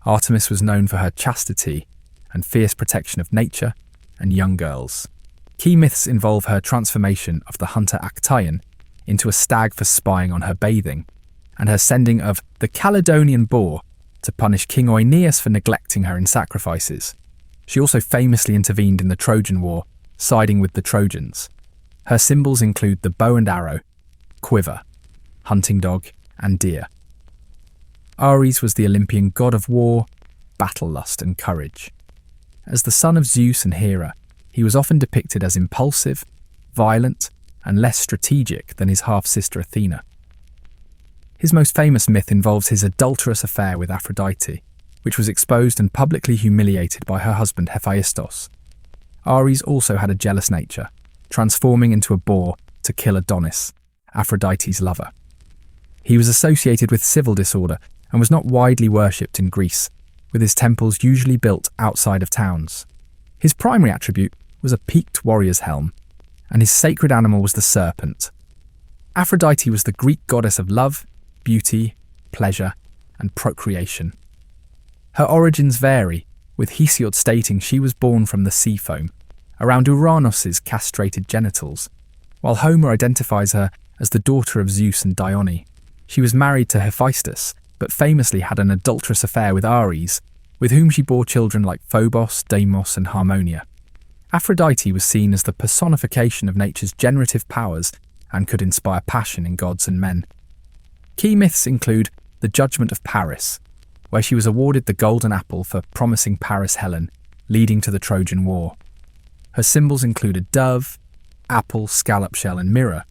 Artemis was known for her chastity and fierce protection of nature and young girls. Key myths involve her transformation of the hunter Actaeon into a stag for spying on her bathing, and her sending of the Caledonian boar to punish King Oeneus for neglecting her in sacrifices. She also famously intervened in the Trojan War, siding with the Trojans. Her symbols include the bow and arrow, quiver, hunting dog, and deer. Ares was the Olympian god of war, battle lust, and courage. As the son of Zeus and Hera, he was often depicted as impulsive, violent, and less strategic than his half-sister Athena. His most famous myth involves his adulterous affair with Aphrodite, which was exposed and publicly humiliated by her husband Hephaestus. Ares also had a jealous nature, transforming into a boar to kill Adonis, Aphrodite's lover. He was associated with civil disorder and was not widely worshipped in Greece, with his temples usually built outside of towns. His primary attribute was a peaked warrior's helm, and his sacred animal was the serpent. Aphrodite was the Greek goddess of love, beauty, pleasure, and procreation. Her origins vary, with Hesiod stating she was born from the sea foam, around Uranus's castrated genitals, while Homer identifies her as the daughter of Zeus and Dione. She was married to Hephaestus, but famously had an adulterous affair with Ares, with whom she bore children like Phobos, Deimos, and Harmonia. Aphrodite was seen as the personification of nature's generative powers and could inspire passion in gods and men. Key myths include the Judgment of Paris, where she was awarded the Golden Apple for promising Paris Helen, leading to the Trojan War. Her symbols included dove, apple, scallop shell, and mirror.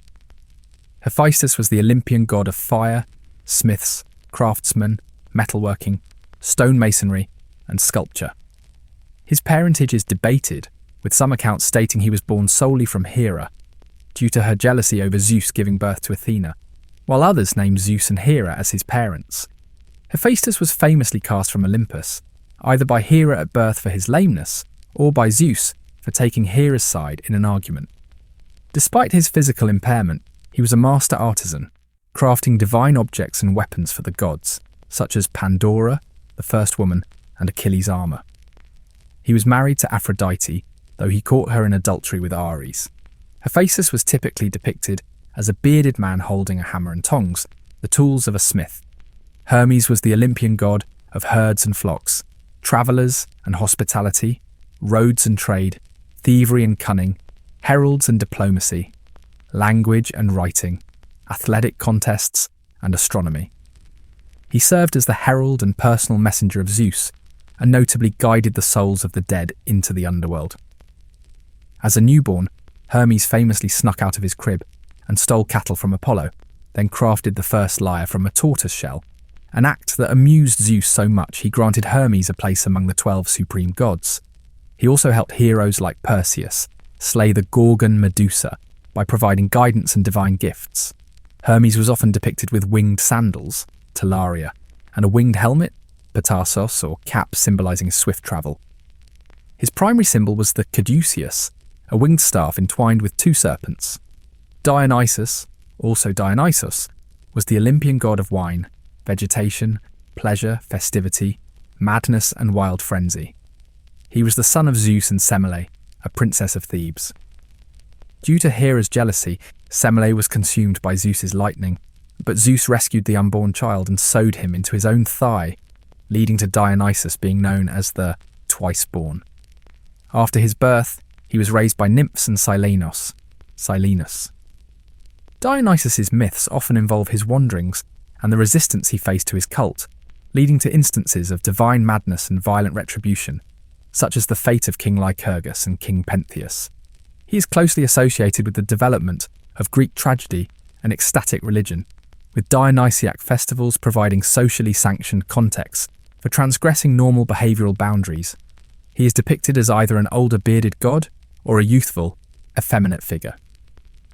Hephaestus was the Olympian god of fire, smiths, craftsmen, metalworking, stonemasonry, and sculpture. His parentage is debated, with some accounts stating he was born solely from Hera, due to her jealousy over Zeus giving birth to Athena, while others name Zeus and Hera as his parents. Hephaestus was famously cast from Olympus, either by Hera at birth for his lameness, or by Zeus for taking Hera's side in an argument. Despite his physical impairment, he was a master artisan, crafting divine objects and weapons for the gods, such as Pandora, the first woman, and Achilles' armour. He was married to Aphrodite, though he caught her in adultery with Ares. Hephaestus was typically depicted as a bearded man holding a hammer and tongs, the tools of a smith. Hermes was the Olympian god of herds and flocks, travellers and hospitality, roads and trade, thievery and cunning, heralds and diplomacy, language and writing, athletic contests and astronomy. He served as the herald and personal messenger of Zeus, and notably guided the souls of the dead into the underworld. As a newborn, Hermes famously snuck out of his crib and stole cattle from Apollo, then crafted the first lyre from a tortoise shell, an act that amused Zeus so much he granted Hermes a place among the 12 supreme gods. He also helped heroes like Perseus slay the Gorgon Medusa by providing guidance and divine gifts. Hermes was often depicted with winged sandals, talaria, and a winged helmet, ptarsos, or cap symbolising swift travel. His primary symbol was the caduceus, a winged staff entwined with two serpents. Dionysus, also Dionysus, was the Olympian god of wine, vegetation, pleasure, festivity, madness, and wild frenzy. He was the son of Zeus and Semele, a princess of Thebes. Due to Hera's jealousy, Semele was consumed by Zeus's lightning, but Zeus rescued the unborn child and sewed him into his own thigh, leading to Dionysus being known as the twice-born. After his birth, he was raised by nymphs and Silenus. Dionysus's myths often involve his wanderings and the resistance he faced to his cult, leading to instances of divine madness and violent retribution, such as the fate of King Lycurgus and King Pentheus. He is closely associated with the development of Greek tragedy and ecstatic religion, with Dionysiac festivals providing socially sanctioned contexts for transgressing normal behavioural boundaries. He is depicted as either an older bearded god or a youthful, effeminate figure,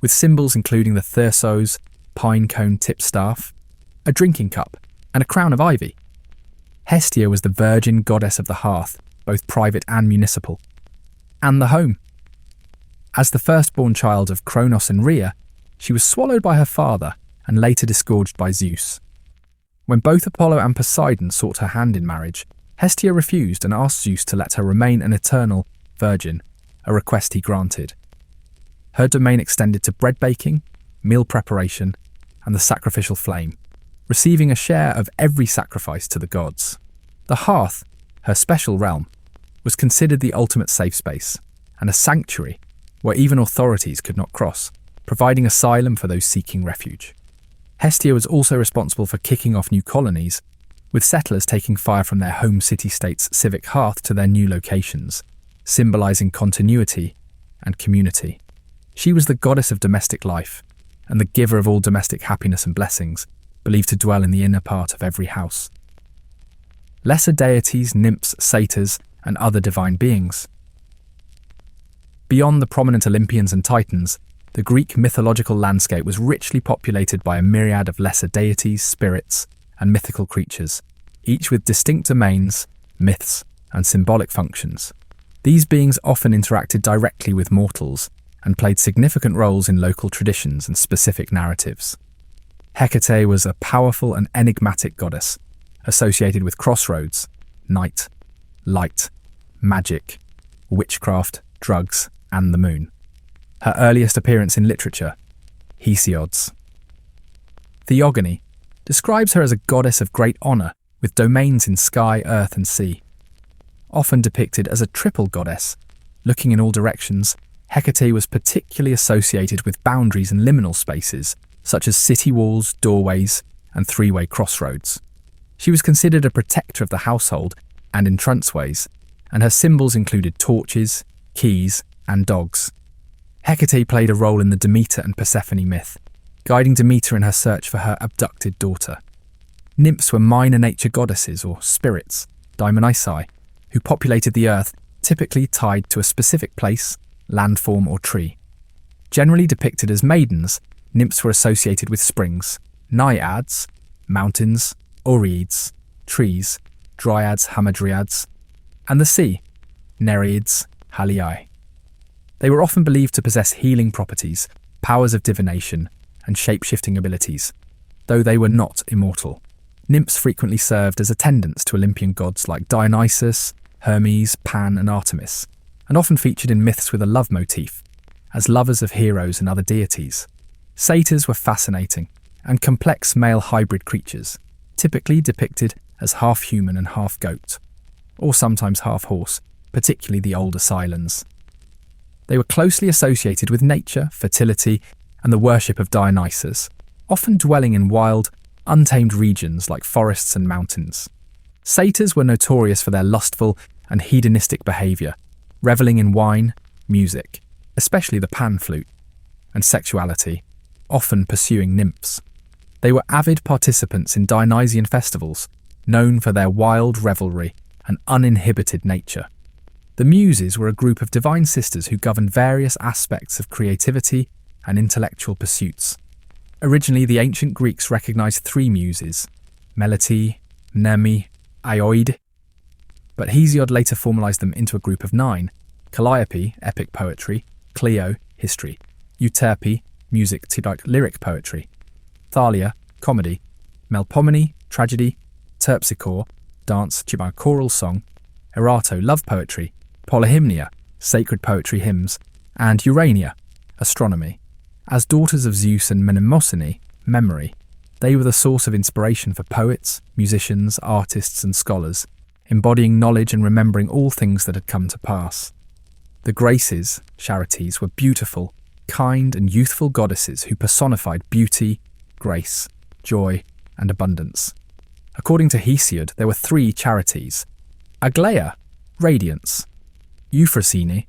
with symbols including the thyrsos, pine cone tip staff, a drinking cup, and a crown of ivy. Hestia was the virgin goddess of the hearth, both private and municipal, and the home. As the firstborn child of Kronos and Rhea, she was swallowed by her father and later disgorged by Zeus. When both Apollo and Poseidon sought her hand in marriage, Hestia refused and asked Zeus to let her remain an eternal virgin, a request he granted. Her domain extended to bread baking, meal preparation, and the sacrificial flame, receiving a share of every sacrifice to the gods. The hearth, her special realm, was considered the ultimate safe space, and a sanctuary where even authorities could not cross, providing asylum for those seeking refuge. Hestia was also responsible for kicking off new colonies, with settlers taking fire from their home city-state's civic hearth to their new locations, symbolising continuity and community. She was the goddess of domestic life, and the giver of all domestic happiness and blessings, believed to dwell in the inner part of every house. Lesser deities, nymphs, satyrs, and other divine beings. Beyond the prominent Olympians and Titans, the Greek mythological landscape was richly populated by a myriad of lesser deities, spirits, and mythical creatures, each with distinct domains, myths, and symbolic functions. These beings often interacted directly with mortals and played significant roles in local traditions and specific narratives. Hecate was a powerful and enigmatic goddess, associated with crossroads, night, light, magic, witchcraft, drugs, and the moon. Her earliest appearance in literature, Hesiod's. Theogony describes her as a goddess of great honour with domains in sky, earth, and sea. Often depicted as a triple goddess, looking in all directions, Hecate was particularly associated with boundaries and liminal spaces, such as city walls, doorways, and three-way crossroads. She was considered a protector of the household and in tranceways, and her symbols included torches, keys, and dogs. Hecate played a role in the Demeter and Persephone myth, guiding Demeter in her search for her abducted daughter. Nymphs were minor nature goddesses or spirits, Dionysi, who populated the earth, typically tied to a specific place, landform, or tree. Generally depicted as maidens, nymphs were associated with springs, naiads, mountains, oreads, trees, dryads, hamadryads, and the sea, nereids, halii. They were often believed to possess healing properties, powers of divination, and shape-shifting abilities, though they were not immortal. Nymphs frequently served as attendants to Olympian gods like Dionysus, Hermes, Pan, and Artemis, and often featured in myths with a love motif, as lovers of heroes and other deities. Satyrs were fascinating and complex male hybrid creatures, typically depicted as half human and half goat, or sometimes half horse, particularly the older Silens. They were closely associated with nature, fertility, and the worship of Dionysus, often dwelling in wild, untamed regions like forests and mountains. Satyrs were notorious for their lustful and hedonistic behaviour, revelling in wine, music, especially the pan flute, and sexuality, often pursuing nymphs. They were avid participants in Dionysian festivals, known for their wild revelry and uninhibited nature. The Muses were a group of divine sisters who governed various aspects of creativity and intellectual pursuits. Originally, the ancient Greeks recognized 3 muses, Melite, Mneme, Aioide, but Hesiod later formalized them into a group of 9, Calliope, epic poetry, Clio, history, Euterpe, music to like lyric poetry, Thalia, comedy, Melpomene, tragedy, Terpsichore, dance to by choral song, Erato, love poetry, Polyhymnia, sacred poetry hymns, and Urania, astronomy. As daughters of Zeus and Mnemosyne, memory, they were the source of inspiration for poets, musicians, artists, and scholars, embodying knowledge and remembering all things that had come to pass. The Graces, Charities, were beautiful, kind, and youthful goddesses who personified beauty, grace, joy, and abundance. According to Hesiod, there were 3 Charities: Aglaia, radiance; Euphrosyne,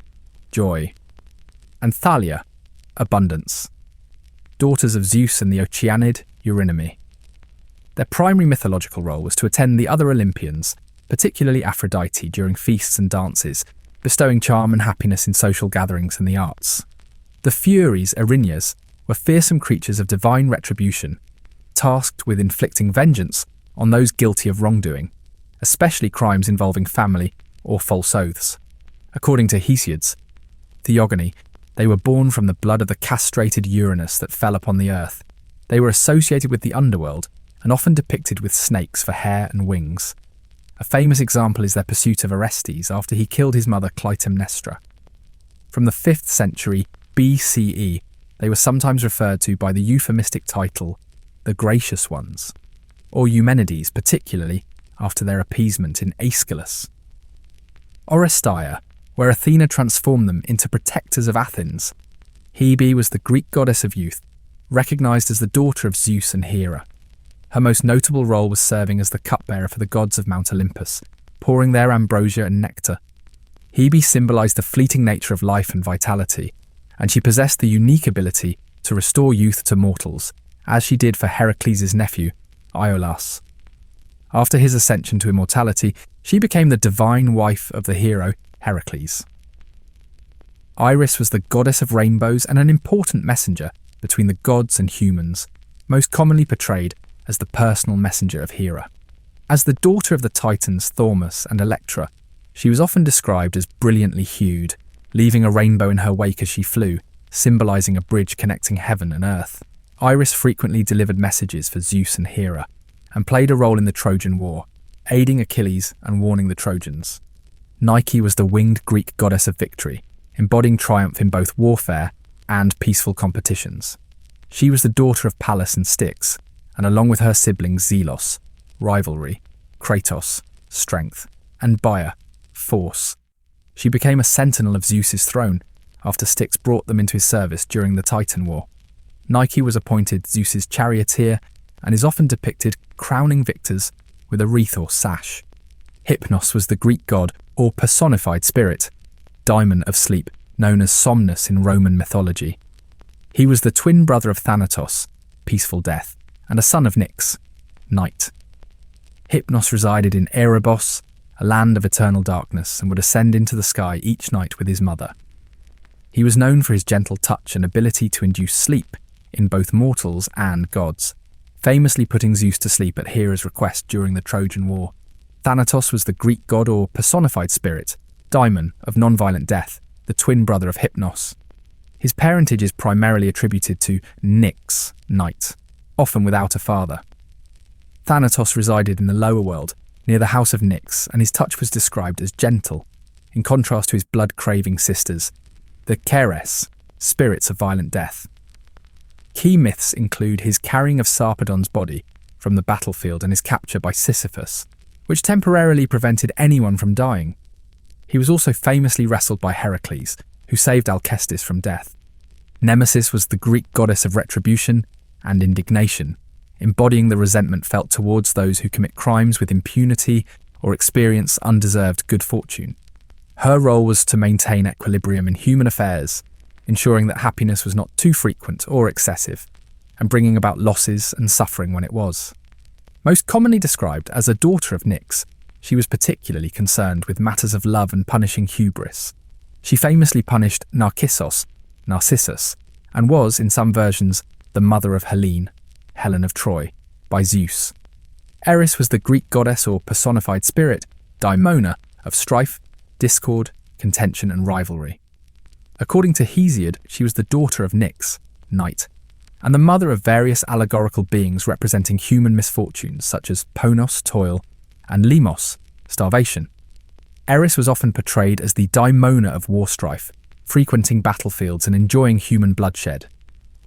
joy; and Thalia, abundance, daughters of Zeus and the Oceanid Eurynome. Their primary mythological role was to attend the other Olympians, particularly Aphrodite, during feasts and dances, bestowing charm and happiness in social gatherings and the arts. The Furies, Erinyes, were fearsome creatures of divine retribution, tasked with inflicting vengeance on those guilty of wrongdoing, especially crimes involving family or false oaths. According to Hesiod's Theogony, they were born from the blood of the castrated Uranus that fell upon the earth. They were associated with the underworld and often depicted with snakes for hair and wings. A famous example is their pursuit of Orestes after he killed his mother Clytemnestra. From the 5th century BCE, they were sometimes referred to by the euphemistic title, the Gracious Ones, or Eumenides, particularly after their appeasement in Aeschylus. Orestia, where Athena transformed them into protectors of Athens. Hebe was the Greek goddess of youth, recognized as the daughter of Zeus and Hera. Her most notable role was serving as the cupbearer for the gods of Mount Olympus, pouring their ambrosia and nectar. Hebe symbolized the fleeting nature of life and vitality, and she possessed the unique ability to restore youth to mortals, as she did for Heracles' nephew, Iolaus. After his ascension to immortality, she became the divine wife of the hero Heracles. Iris was the goddess of rainbows and an important messenger between the gods and humans, most commonly portrayed as the personal messenger of Hera. As the daughter of the Titans Thaumas and Electra, she was often described as brilliantly hued, leaving a rainbow in her wake as she flew, symbolizing a bridge connecting heaven and earth. Iris frequently delivered messages for Zeus and Hera, and played a role in the Trojan War, aiding Achilles and warning the Trojans. Nike was the winged Greek goddess of victory, embodying triumph in both warfare and peaceful competitions. She was the daughter of Pallas and Styx, and along with her siblings Zelos, rivalry, Kratos, strength, and Baia, force, she became a sentinel of Zeus's throne after Styx brought them into his service during the Titan War. Nike was appointed Zeus's charioteer and is often depicted crowning victors with a wreath or sash. Hypnos was the Greek god or personified spirit, daimon of sleep, known as Somnus in Roman mythology. He was the twin brother of Thanatos, peaceful death, and a son of Nyx, night. Hypnos resided in Erebos, a land of eternal darkness, and would ascend into the sky each night with his mother. He was known for his gentle touch and ability to induce sleep in both mortals and gods, famously putting Zeus to sleep at Hera's request during the Trojan War. Thanatos was the Greek god or personified spirit, daimon of non-violent death, the twin brother of Hypnos. His parentage is primarily attributed to Nyx, night, often without a father. Thanatos resided in the lower world, near the house of Nyx, and his touch was described as gentle, in contrast to his blood-craving sisters, the Keres, spirits of violent death. Key myths include his carrying of Sarpedon's body from the battlefield and his capture by Sisyphus, which temporarily prevented anyone from dying. He was also famously wrestled by Heracles, who saved Alcestis from death. Nemesis was the Greek goddess of retribution and indignation, embodying the resentment felt towards those who commit crimes with impunity or experience undeserved good fortune. Her role was to maintain equilibrium in human affairs, ensuring that happiness was not too frequent or excessive, and bringing about losses and suffering when it was. Most commonly described as a daughter of Nyx, she was particularly concerned with matters of love and punishing hubris. She famously punished Narcissus, and was, in some versions, the mother of Helene, Helen of Troy, by Zeus. Eris was the Greek goddess or personified spirit, daimona, of strife, discord, contention and rivalry. According to Hesiod, she was the daughter of Nyx, night, and the mother of various allegorical beings representing human misfortunes such as Ponos, toil, and Limos, starvation. Eris was often portrayed as the daimona of war strife, frequenting battlefields and enjoying human bloodshed.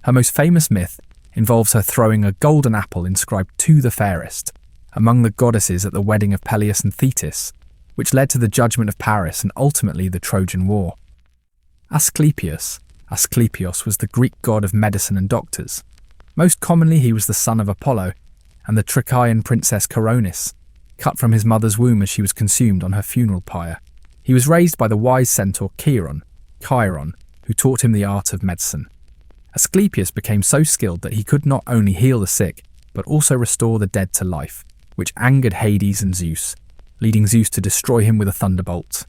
Her most famous myth involves her throwing a golden apple inscribed "To the Fairest" among the goddesses at the wedding of Peleus and Thetis, which led to the judgment of Paris and ultimately the Trojan War. Asclepios was the Greek god of medicine and doctors. Most commonly he was the son of Apollo and the Trichaean princess Coronis, cut from his mother's womb as she was consumed on her funeral pyre. He was raised by the wise centaur Chiron, who taught him the art of medicine. Asclepius became so skilled that he could not only heal the sick, but also restore the dead to life, which angered Hades and Zeus, leading Zeus to destroy him with a thunderbolt.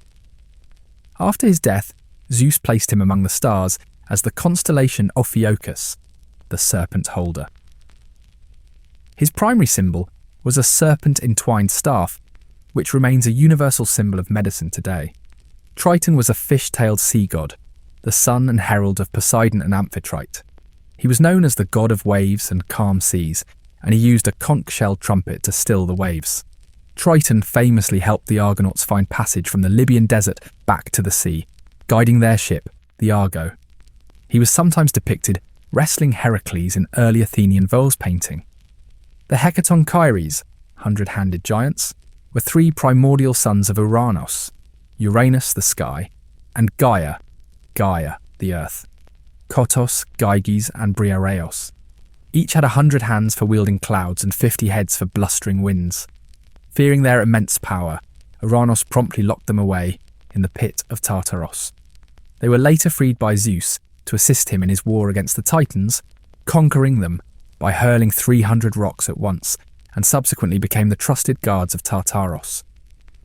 After his death, Zeus placed him among the stars as the constellation Ophiuchus, the serpent holder. His primary symbol was a serpent-entwined staff, which remains a universal symbol of medicine today. Triton was a fish-tailed sea god, the son and herald of Poseidon and Amphitrite. He was known as the god of waves and calm seas, and he used a conch-shell trumpet to still the waves. Triton famously helped the Argonauts find passage from the Libyan desert back to the sea, guiding their ship, the Argo. He was sometimes depicted wrestling Heracles in early Athenian vase painting. The Hecatonchires, 100-handed giants, were three primordial sons of Uranos, Uranus the sky, and Gaia, the earth, Kotos, Gyges, and Briareos. Each had 100 hands for wielding clouds and 50 heads for blustering winds. Fearing their immense power, Uranos promptly locked them away in the pit of Tartaros. They were later freed by Zeus to assist him in his war against the Titans, conquering them by hurling 300 rocks at once, and subsequently became the trusted guards of Tartaros.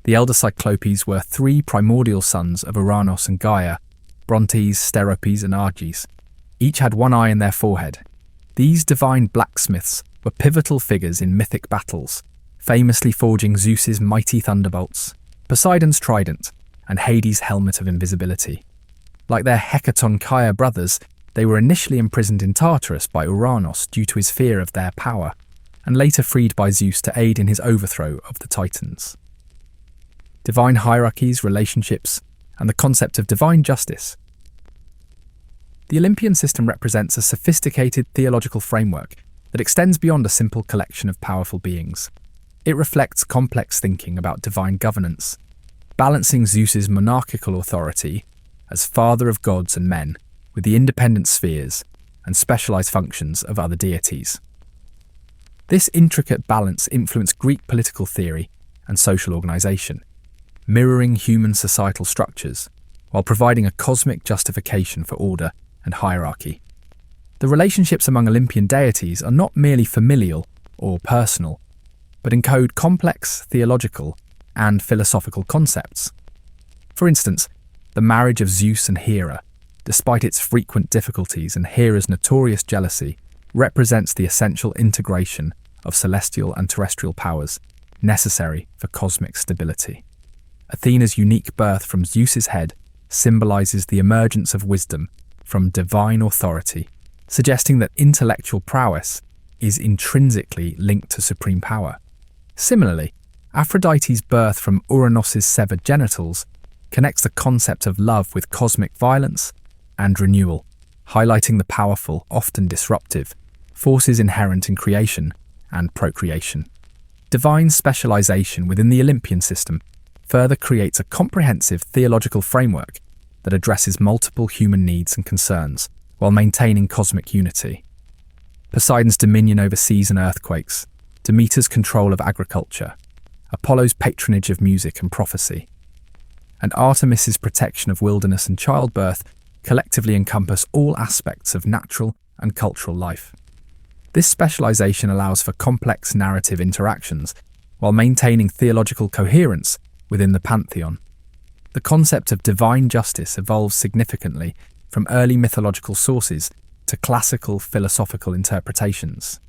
The elder Cyclopes were three primordial sons of Uranos and Gaia, Brontes, Steropes, and Arges. Each had one eye in their forehead. These divine blacksmiths were pivotal figures in mythic battles, famously forging Zeus's mighty thunderbolts, Poseidon's trident, and Hades' helmet of invisibility. Like their Hecatonchire brothers, they were initially imprisoned in Tartarus by Uranos due to his fear of their power, and later freed by Zeus to aid in his overthrow of the Titans. Divine hierarchies, relationships, and the concept of divine justice. The Olympian system represents a sophisticated theological framework that extends beyond a simple collection of powerful beings. It reflects complex thinking about divine governance, balancing Zeus's monarchical authority as father of gods and men with the independent spheres and specialized functions of other deities. This intricate balance influenced Greek political theory and social organization, mirroring human societal structures while providing a cosmic justification for order and hierarchy. The relationships among Olympian deities are not merely familial or personal, but encode complex theological and philosophical concepts. For instance, the marriage of Zeus and Hera, despite its frequent difficulties and Hera's notorious jealousy, represents the essential integration of celestial and terrestrial powers necessary for cosmic stability. Athena's unique birth from Zeus's head symbolizes the emergence of wisdom from divine authority, suggesting that intellectual prowess is intrinsically linked to supreme power. Similarly, Aphrodite's birth from Uranos's severed genitals connects the concept of love with cosmic violence and renewal, highlighting the powerful, often disruptive, forces inherent in creation and procreation. Divine specialization within the Olympian system further creates a comprehensive theological framework that addresses multiple human needs and concerns while maintaining cosmic unity. Poseidon's dominion over seas and earthquakes, Demeter's control of agriculture, Apollo's patronage of music and prophecy, and Artemis's protection of wilderness and childbirth collectively encompass all aspects of natural and cultural life. This specialization allows for complex narrative interactions while maintaining theological coherence within the pantheon. The concept of divine justice evolves significantly from early mythological sources to classical philosophical interpretations.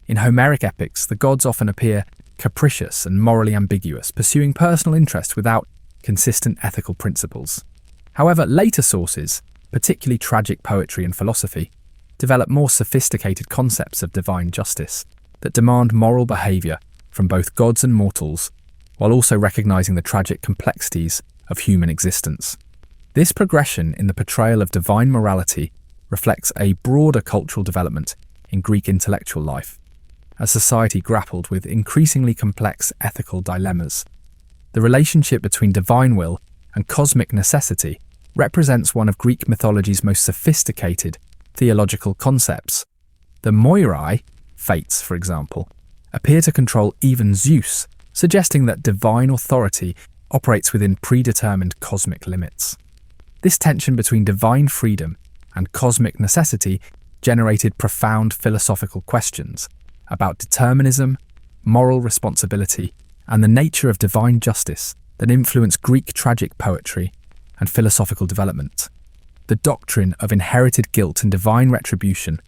In Homeric epics, the gods often appear capricious and morally ambiguous, pursuing personal interests without consistent ethical principles. However, later sources, particularly tragic poetry and philosophy, develop more sophisticated concepts of divine justice that demand moral behavior from both gods and mortals, while also recognizing the tragic complexities of human existence. This progression in the portrayal of divine morality reflects a broader cultural development in Greek intellectual life, as society grappled with increasingly complex ethical dilemmas. The relationship between divine will and cosmic necessity represents one of Greek mythology's most sophisticated theological concepts. The Moirai, fates for example, appear to control even Zeus, suggesting that divine authority operates within predetermined cosmic limits. This tension between divine freedom and cosmic necessity generated profound philosophical questions about determinism, moral responsibility, and the nature of divine justice that influenced Greek tragic poetry and philosophical development. The doctrine of inherited guilt and divine retribution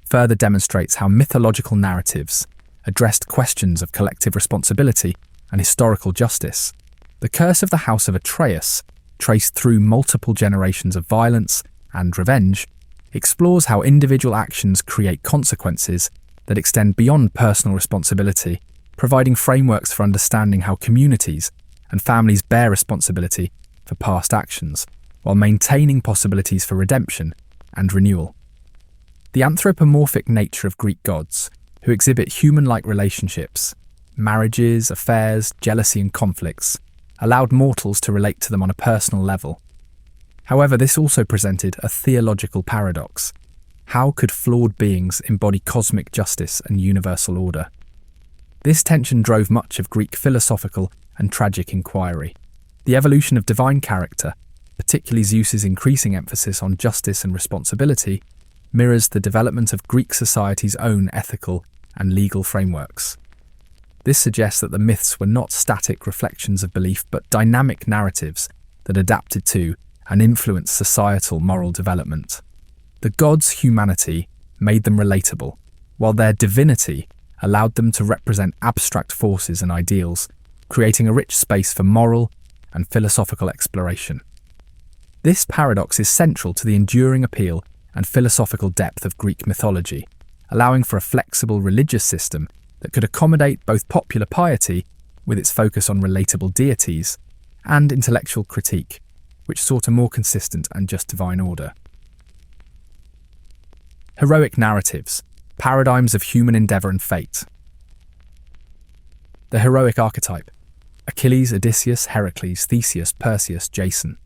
further demonstrates how mythological narratives addressed questions of collective responsibility and historical justice. The curse of the house of Atreus, traced through multiple generations of violence and revenge, explores how individual actions create consequences that extend beyond personal responsibility, providing frameworks for understanding how communities and families bear responsibility for past actions, while maintaining possibilities for redemption and renewal. The anthropomorphic nature of Greek gods, who exhibit human-like relationships, marriages, affairs, jealousy and conflicts, allowed mortals to relate to them on a personal level. However, this also presented a theological paradox. How could flawed beings embody cosmic justice and universal order? This tension drove much of Greek philosophical and tragic inquiry. The evolution of divine character, particularly Zeus's increasing emphasis on justice and responsibility, mirrors the development of Greek society's own ethical and legal frameworks. This suggests that the myths were not static reflections of belief but dynamic narratives that adapted to and influenced societal moral development. The gods' humanity made them relatable, while their divinity allowed them to represent abstract forces and ideals, creating a rich space for moral and philosophical exploration. This paradox is central to the enduring appeal and philosophical depth of Greek mythology, allowing for a flexible religious system that could accommodate both popular piety, with its focus on relatable deities, and intellectual critique, which sought a more consistent and just divine order. Heroic narratives, paradigms of human endeavour and fate. The heroic archetype: Achilles, Odysseus, Heracles, Theseus, Perseus, Jason.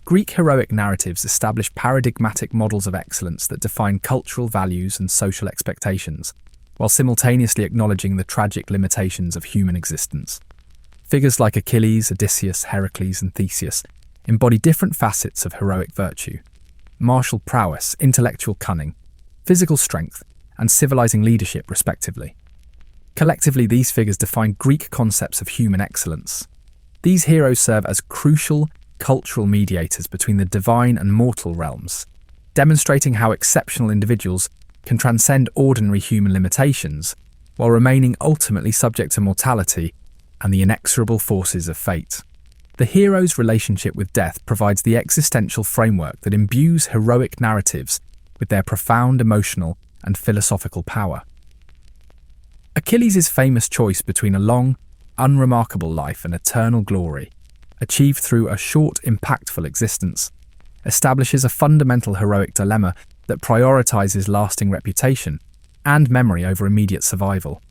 Greek heroic narratives establish paradigmatic models of excellence that define cultural values and social expectations, while simultaneously acknowledging the tragic limitations of human existence. Figures like Achilles, Odysseus, Heracles, and Theseus embody different facets of heroic virtue: martial prowess, intellectual cunning, physical strength, and civilizing leadership, respectively. Collectively, these figures define Greek concepts of human excellence. These heroes serve as crucial cultural mediators between the divine and mortal realms, demonstrating how exceptional individuals can transcend ordinary human limitations while remaining ultimately subject to mortality and the inexorable forces of fate. The hero's relationship with death provides the existential framework that imbues heroic narratives with their profound emotional and philosophical power. Achilles' famous choice between a long, unremarkable life and eternal glory, achieved through a short, impactful existence, establishes a fundamental heroic dilemma that prioritizes lasting reputation and memory over immediate survival.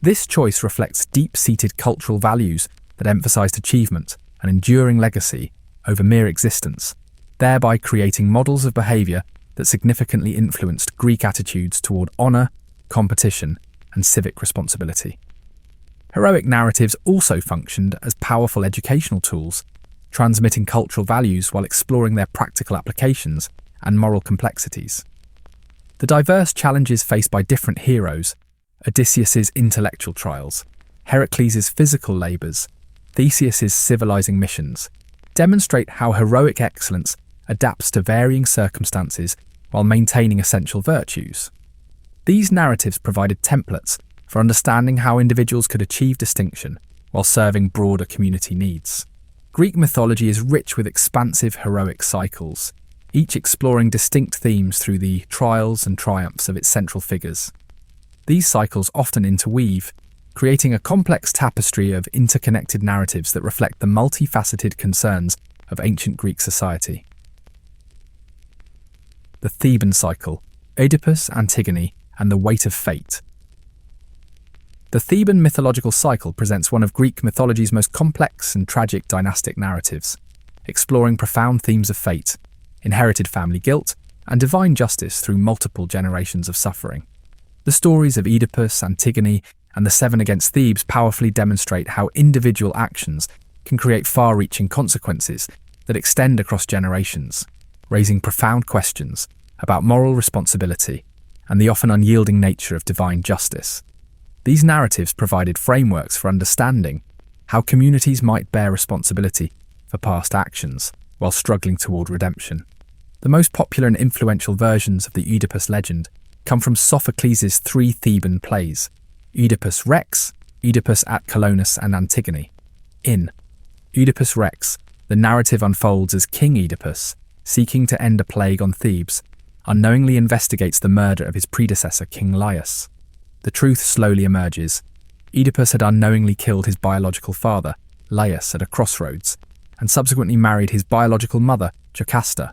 This choice reflects deep-seated cultural values that emphasized achievement and enduring legacy over mere existence, thereby creating models of behavior that significantly influenced Greek attitudes toward honor, competition, and civic responsibility. Heroic narratives also functioned as powerful educational tools, transmitting cultural values while exploring their practical applications and moral complexities. The diverse challenges faced by different heroes, Odysseus's intellectual trials, Heracles' physical labors, Theseus's civilizing missions, demonstrate how heroic excellence adapts to varying circumstances while maintaining essential virtues. These narratives provided templates for understanding how individuals could achieve distinction while serving broader community needs. Greek mythology is rich with expansive heroic cycles, each exploring distinct themes through the trials and triumphs of its central figures. These cycles often interweave, creating a complex tapestry of interconnected narratives that reflect the multifaceted concerns of ancient Greek society. The Theban cycle, Oedipus, Antigone, and the weight of fate. The Theban mythological cycle presents one of Greek mythology's most complex and tragic dynastic narratives, exploring profound themes of fate, inherited family guilt, and divine justice through multiple generations of suffering. The stories of Oedipus, Antigone, and the Seven Against Thebes powerfully demonstrate how individual actions can create far-reaching consequences that extend across generations, raising profound questions about moral responsibility and the often unyielding nature of divine justice. These narratives provided frameworks for understanding how communities might bear responsibility for past actions while struggling toward redemption. The most popular and influential versions of the Oedipus legend come from Sophocles' three Theban plays: Oedipus Rex, Oedipus at Colonus, and Antigone. In Oedipus Rex, the narrative unfolds as King Oedipus, seeking to end a plague on Thebes, unknowingly investigates the murder of his predecessor, King Laius. The truth slowly emerges. Oedipus had unknowingly killed his biological father, Laius, at a crossroads, and subsequently married his biological mother, Jocasta,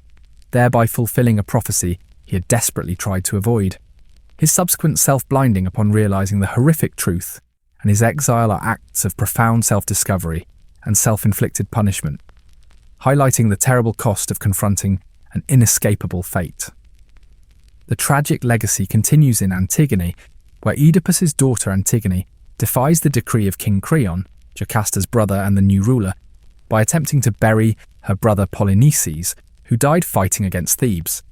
thereby fulfilling a prophecy he had desperately tried to avoid. His subsequent self-blinding upon realizing the horrific truth and his exile are acts of profound self-discovery and self-inflicted punishment, highlighting the terrible cost of confronting an inescapable fate. The tragic legacy continues in Antigone, where Oedipus's daughter Antigone defies the decree of King Creon, Jocasta's brother and the new ruler, by attempting to bury her brother Polynices, who died fighting against Thebes.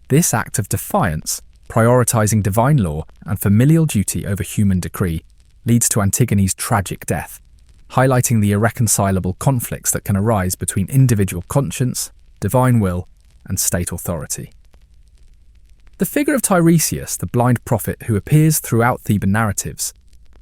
This act of defiance, prioritizing divine law and familial duty over human decree, leads to Antigone's tragic death, highlighting the irreconcilable conflicts that can arise between individual conscience, divine will, and state authority. The figure of Tiresias, the blind prophet who appears throughout Theban narratives,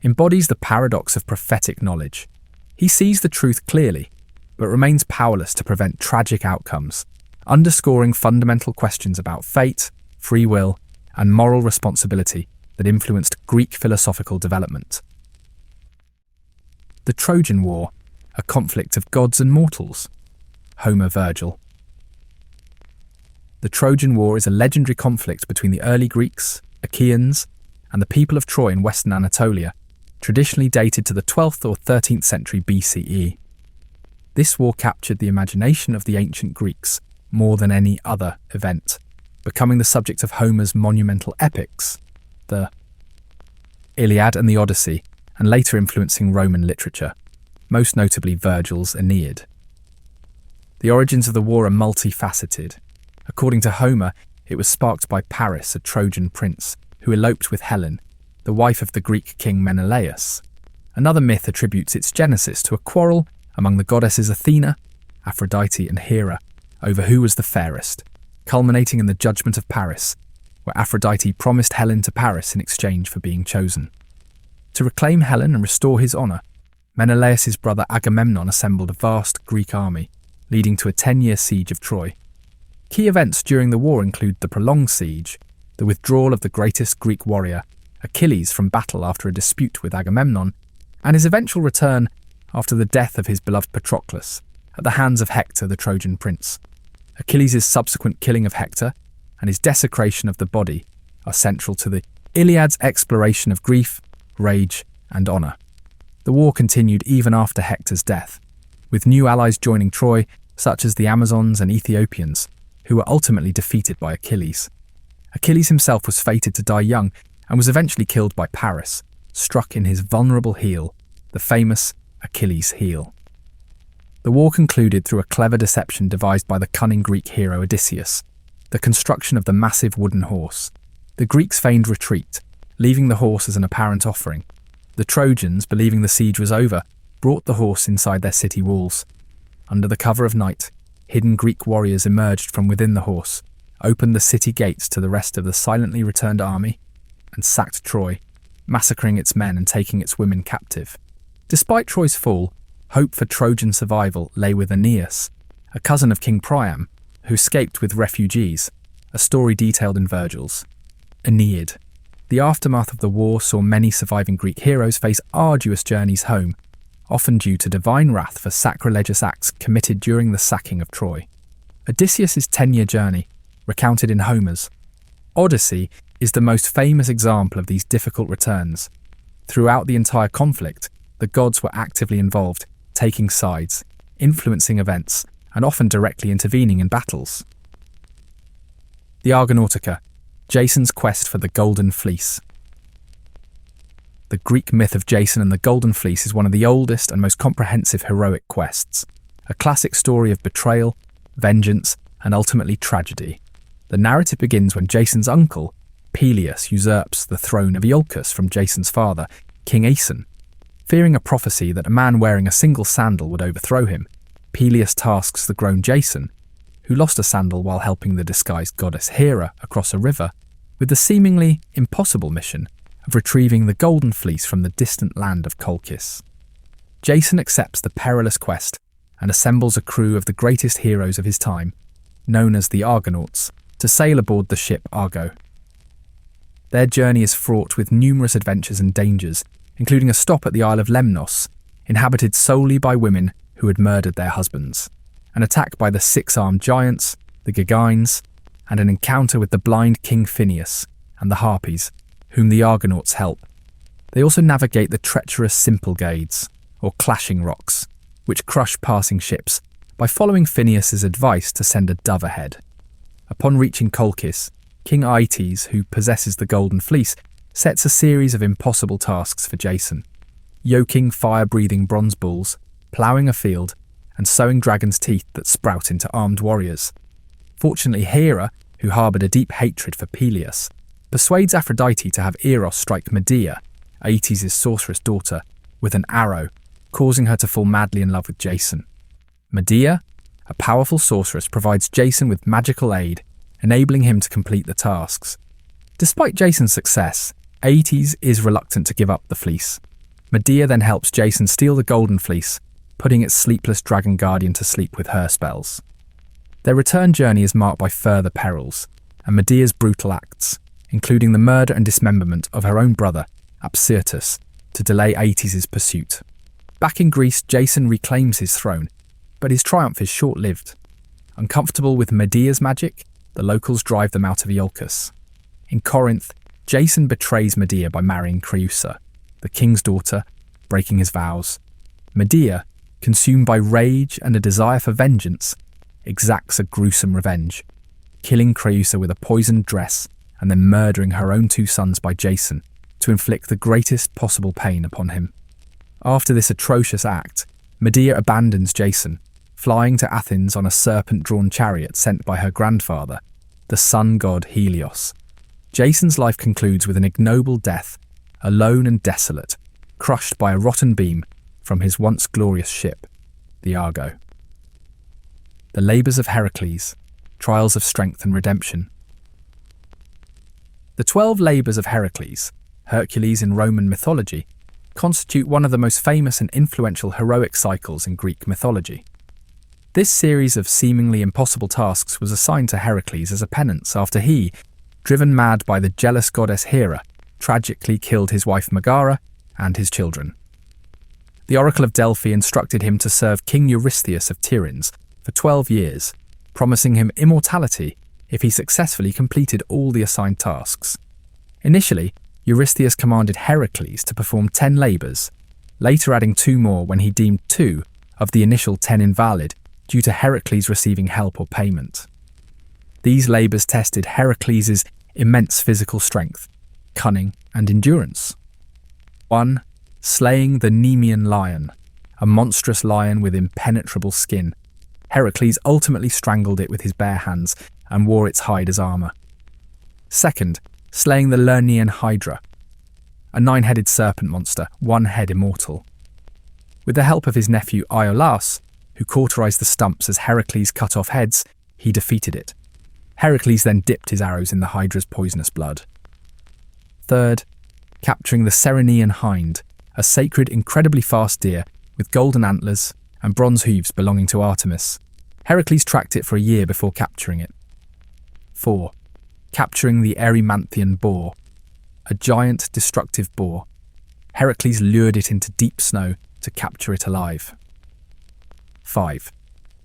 embodies the paradox of prophetic knowledge. He sees the truth clearly, but remains powerless to prevent tragic outcomes, underscoring fundamental questions about fate, free will, and moral responsibility that influenced Greek philosophical development. The Trojan War, a conflict of gods and mortals. Homer, Virgil. The Trojan War is a legendary conflict between the early Greeks, Achaeans, and the people of Troy in western Anatolia, traditionally dated to the 12th or 13th century BCE. This war captured the imagination of the ancient Greeks more than any other event, becoming the subject of Homer's monumental epics, the Iliad and the Odyssey, and later influencing Roman literature, most notably Virgil's Aeneid. The origins of the war are multifaceted. According to Homer, it was sparked by Paris, a Trojan prince, who eloped with Helen, the wife of the Greek king Menelaus. Another myth attributes its genesis to a quarrel among the goddesses Athena, Aphrodite, and Hera over who was the fairest, culminating in the judgment of Paris, where Aphrodite promised Helen to Paris in exchange for being chosen. To reclaim Helen and restore his honour, Menelaus' brother Agamemnon assembled a vast Greek army, leading to a 10-year siege of Troy. Key events during the war include the prolonged siege, the withdrawal of the greatest Greek warrior, Achilles, from battle after a dispute with Agamemnon, and his eventual return after the death of his beloved Patroclus at the hands of Hector, the Trojan prince. Achilles' subsequent killing of Hector and his desecration of the body are central to the Iliad's exploration of grief, rage, and honour. The war continued even after Hector's death, with new allies joining Troy, such as the Amazons and Ethiopians, who were ultimately defeated by Achilles. Achilles himself was fated to die young and was eventually killed by Paris, struck in his vulnerable heel, the famous Achilles' heel. The war concluded through a clever deception devised by the cunning Greek hero Odysseus, the construction of the massive wooden horse. The Greeks feigned retreat, leaving the horse as an apparent offering. The Trojans, believing the siege was over, brought the horse inside their city walls. Under the cover of night, hidden Greek warriors emerged from within the horse, opened the city gates to the rest of the silently returned army, and sacked Troy, massacring its men and taking its women captive. Despite Troy's fall, hope for Trojan survival lay with Aeneas, a cousin of King Priam, who escaped with refugees, a story detailed in Virgil's Aeneid. The aftermath of the war saw many surviving Greek heroes face arduous journeys home, often due to divine wrath for sacrilegious acts committed during the sacking of Troy. Odysseus' 10-year journey, recounted in Homer's Odyssey, is the most famous example of these difficult returns. Throughout the entire conflict, the gods were actively involved, taking sides, influencing events, and often directly intervening in battles. The Argonautica, Jason's quest for the Golden Fleece. The Greek myth of Jason and the Golden Fleece is one of the oldest and most comprehensive heroic quests, a classic story of betrayal, vengeance, and ultimately tragedy. The narrative begins when Jason's uncle, Peleus, usurps the throne of Iolcus from Jason's father, King Aeson. Fearing a prophecy that a man wearing a single sandal would overthrow him, Peleus tasks the grown Jason, who lost a sandal while helping the disguised goddess Hera across a river, with the seemingly impossible mission of retrieving the Golden Fleece from the distant land of Colchis. Jason accepts the perilous quest and assembles a crew of the greatest heroes of his time, known as the Argonauts, to sail aboard the ship Argo. Their journey is fraught with numerous adventures and dangers, including a stop at the Isle of Lemnos, inhabited solely by women who had murdered their husbands, an attack by the six-armed giants, the Gagains, and an encounter with the blind King Phineus and the Harpies, whom the Argonauts help. They also navigate the treacherous Symplegades, or clashing rocks, which crush passing ships, by following Phineus's advice to send a dove ahead. Upon reaching Colchis, King Aeetes, who possesses the Golden Fleece, sets a series of impossible tasks for Jason, yoking fire-breathing bronze bulls, ploughing a field, and sowing dragon's teeth that sprout into armed warriors. Fortunately, Hera, who harboured a deep hatred for Peleus, persuades Aphrodite to have Eros strike Medea, Aeetes' sorceress daughter, with an arrow, causing her to fall madly in love with Jason. Medea, a powerful sorceress, provides Jason with magical aid, enabling him to complete the tasks. Despite Jason's success, Aeetes is reluctant to give up the fleece. Medea then helps Jason steal the Golden Fleece, putting its sleepless dragon guardian to sleep with her spells. Their return journey is marked by further perils, and Medea's brutal acts, including the murder and dismemberment of her own brother, Apsyrtus, to delay Aeetes' pursuit. Back in Greece, Jason reclaims his throne, but his triumph is short-lived. Uncomfortable with Medea's magic, the locals drive them out of Iolcus. In Corinth, Jason betrays Medea by marrying Creusa, the king's daughter, breaking his vows. Medea, consumed by rage and a desire for vengeance, exacts a gruesome revenge, killing Creusa with a poisoned dress and then murdering her own two sons by Jason, to inflict the greatest possible pain upon him. After this atrocious act, Medea abandons Jason, flying to Athens on a serpent-drawn chariot sent by her grandfather, the sun god Helios. Jason's life concludes with an ignoble death, alone and desolate, crushed by a rotten beam from his once glorious ship, the Argo. The Labours of Heracles, Trials of Strength and Redemption. The 12 Labours of Heracles, Hercules in Roman mythology, constitute one of the most famous and influential heroic cycles in Greek mythology. This series of seemingly impossible tasks was assigned to Heracles as a penance after he, driven mad by the jealous goddess Hera, tragically killed his wife Megara and his children. The Oracle of Delphi instructed him to serve King Eurystheus of Tiryns for 12 years, promising him immortality if he successfully completed all the assigned tasks. Initially, Eurystheus commanded Heracles to perform 10 labours, later adding 2 more when he deemed 2 of the initial 10 invalid due to Heracles receiving help or payment. These labours tested Heracles' immense physical strength, cunning and endurance. 1. Slaying the Nemean lion, a monstrous lion with impenetrable skin. Heracles ultimately strangled it with his bare hands and wore its hide as armour. 2. Slaying the Lernaean hydra, a 9-headed serpent monster, 1 head immortal. With the help of his nephew Iolaus, who cauterized the stumps as Heracles cut off heads, he defeated it. Heracles then dipped his arrows in the hydra's poisonous blood. 3. Capturing the Ceryneian hind, a sacred, incredibly fast deer with golden antlers and bronze hooves belonging to Artemis. Heracles tracked it for a year before capturing it. 4. Capturing the Erymanthian boar, a giant, destructive boar. Heracles lured it into deep snow to capture it alive. 5.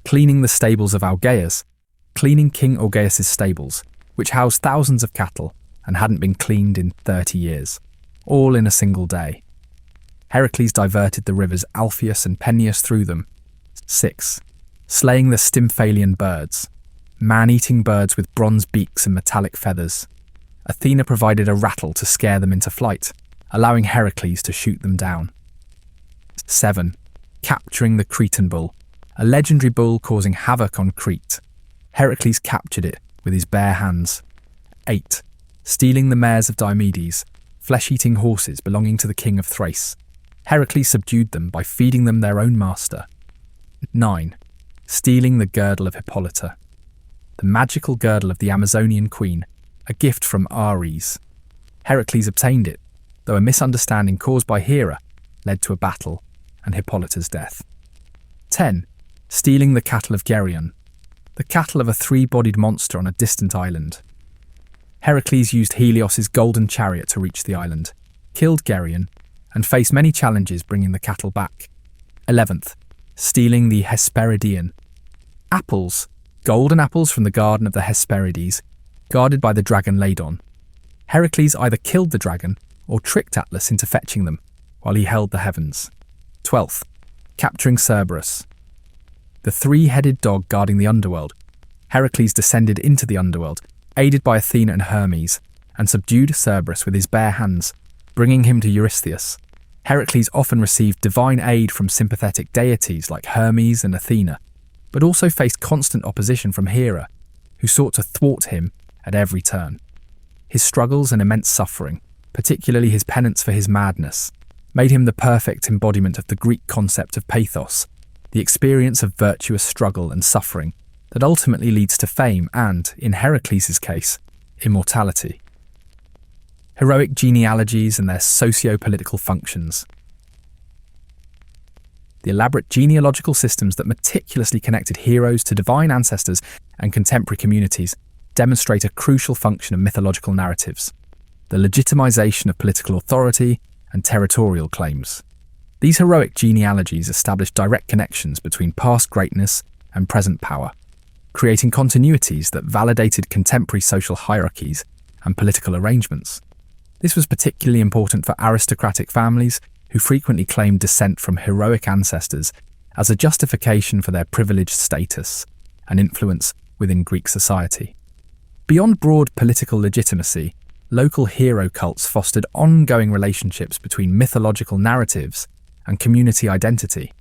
Cleaning the stables of Augeas, cleaning King Augeas' stables, which housed thousands of cattle and hadn't been cleaned in 30 years, all in a single day. Heracles diverted the rivers Alpheus and Peneus through them. 6. Slaying the Stymphalian birds, man-eating birds with bronze beaks and metallic feathers. Athena provided a rattle to scare them into flight, allowing Heracles to shoot them down. 7. Capturing the Cretan bull, a legendary bull causing havoc on Crete. Heracles captured it with his bare hands. 8. Stealing the mares of Diomedes, flesh-eating horses belonging to the king of Thrace. Heracles subdued them by feeding them their own master. 9. Stealing the girdle of Hippolyta, the magical girdle of the Amazonian queen, a gift from Ares. Heracles obtained it, though a misunderstanding caused by Hera led to a battle and Hippolyta's death. 10. Stealing the cattle of Geryon, the cattle of a 3-bodied monster on a distant island. Heracles used Helios' golden chariot to reach the island, killed Geryon, and faced many challenges bringing the cattle back. 11th. Stealing the Hesperidean, apples, golden apples from the garden of the Hesperides, guarded by the dragon Ladon. Heracles either killed the dragon or tricked Atlas into fetching them while he held the heavens. 12th. Capturing Cerberus, the 3-headed dog guarding the underworld. Heracles descended into the underworld, aided by Athena and Hermes, and subdued Cerberus with his bare hands, bringing him to Eurystheus. Heracles often received divine aid from sympathetic deities like Hermes and Athena, but also faced constant opposition from Hera, who sought to thwart him at every turn. His struggles and immense suffering, particularly his penance for his madness, made him the perfect embodiment of the Greek concept of pathos, the experience of virtuous struggle and suffering that ultimately leads to fame and, in Heracles' case, immortality. Heroic genealogies and their socio-political functions. The elaborate genealogical systems that meticulously connected heroes to divine ancestors and contemporary communities demonstrate a crucial function of mythological narratives, the legitimization of political authority and territorial claims. These heroic genealogies established direct connections between past greatness and present power, creating continuities that validated contemporary social hierarchies and political arrangements. This was particularly important for aristocratic families who frequently claimed descent from heroic ancestors as a justification for their privileged status and influence within Greek society. Beyond broad political legitimacy, Local hero cults fostered ongoing relationships between mythological narratives and community identity,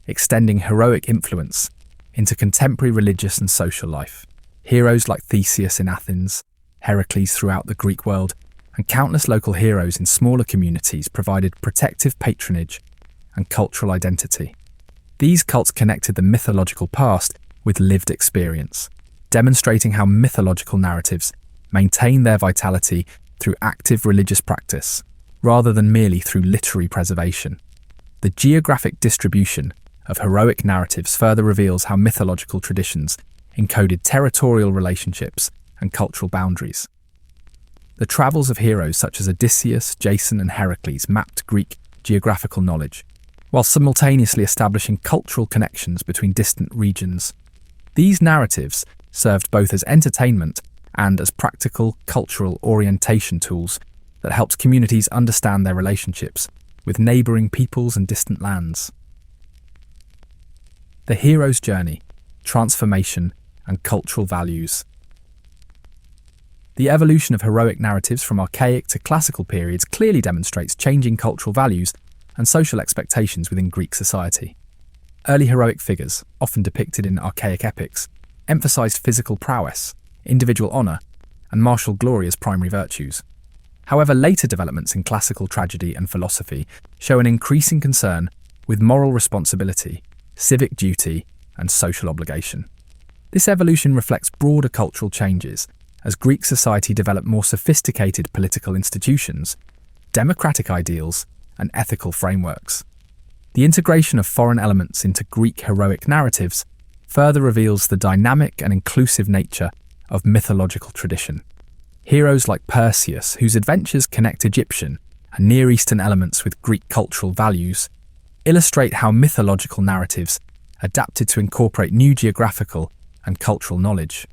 extending heroic influence into contemporary religious and social life. Heroes like Theseus in Athens, Heracles throughout the Greek world, and countless local heroes in smaller communities provided protective patronage and cultural identity. These cults connected the mythological past with lived experience, demonstrating how mythological narratives maintain their vitality through active religious practice, rather than merely through literary preservation. The geographic distribution of heroic narratives further reveals how mythological traditions encoded territorial relationships and cultural boundaries. The travels of heroes such as Odysseus, Jason, and Heracles mapped Greek geographical knowledge, while simultaneously establishing cultural connections between distant regions. These narratives served both as entertainment and as practical cultural orientation tools that helped communities understand their relationships with neighbouring peoples and distant lands. The hero's journey, transformation, and cultural values. The evolution of heroic narratives from archaic to classical periods clearly demonstrates changing cultural values and social expectations within Greek society. Early heroic figures, often depicted in archaic epics, emphasized physical prowess, individual honor, and martial glory as primary virtues. However, later developments in classical tragedy and philosophy show an increasing concern with moral responsibility, civic duty, and social obligation. This evolution reflects broader cultural changes as Greek society developed more sophisticated political institutions, democratic ideals, and ethical frameworks. The integration of foreign elements into Greek heroic narratives further reveals the dynamic and inclusive nature of mythological tradition. Heroes like Perseus, whose adventures connect Egyptian and Near Eastern elements with Greek cultural values, illustrate how mythological narratives adapted to incorporate new geographical and cultural knowledge.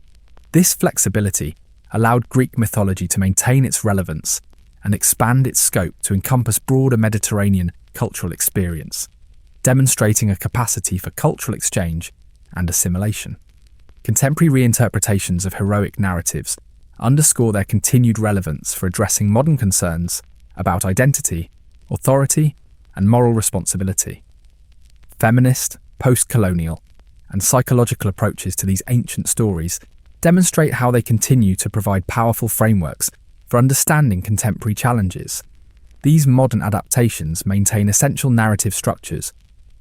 This flexibility allowed Greek mythology to maintain its relevance and expand its scope to encompass broader Mediterranean cultural experience, demonstrating a capacity for cultural exchange and assimilation. Contemporary reinterpretations of heroic narratives underscore their continued relevance for addressing modern concerns about identity, authority, and moral responsibility. Feminist, post-colonial, and psychological approaches to these ancient stories demonstrate how they continue to provide powerful frameworks for understanding contemporary challenges. These modern adaptations maintain essential narrative structures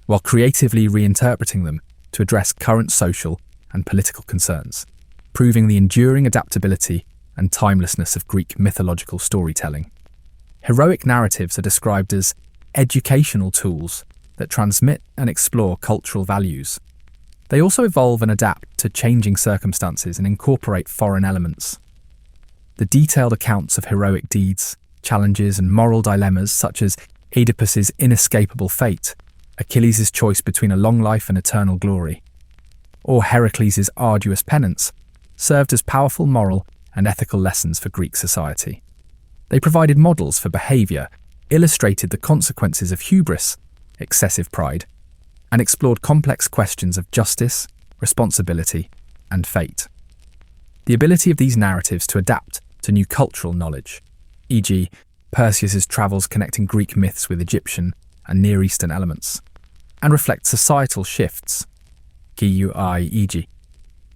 while creatively reinterpreting them to address current social and political concerns, proving the enduring adaptability and timelessness of Greek mythological storytelling. Heroic narratives are described as educational tools that transmit and explore cultural values. They also evolve and adapt to changing circumstances and incorporate foreign elements. The detailed accounts of heroic deeds, challenges, and moral dilemmas such as Oedipus's inescapable fate, Achilles' choice between a long life and eternal glory, or Heracles' arduous penance, served as powerful moral and ethical lessons for Greek society. They provided models for behaviour, illustrated the consequences of hubris, excessive pride, and explored complex questions of justice, responsibility, and fate. The ability of these narratives to adapt to new cultural knowledge, e.g., Perseus' travels connecting Greek myths with Egyptian and Near Eastern elements, and reflect societal shifts, e.g.,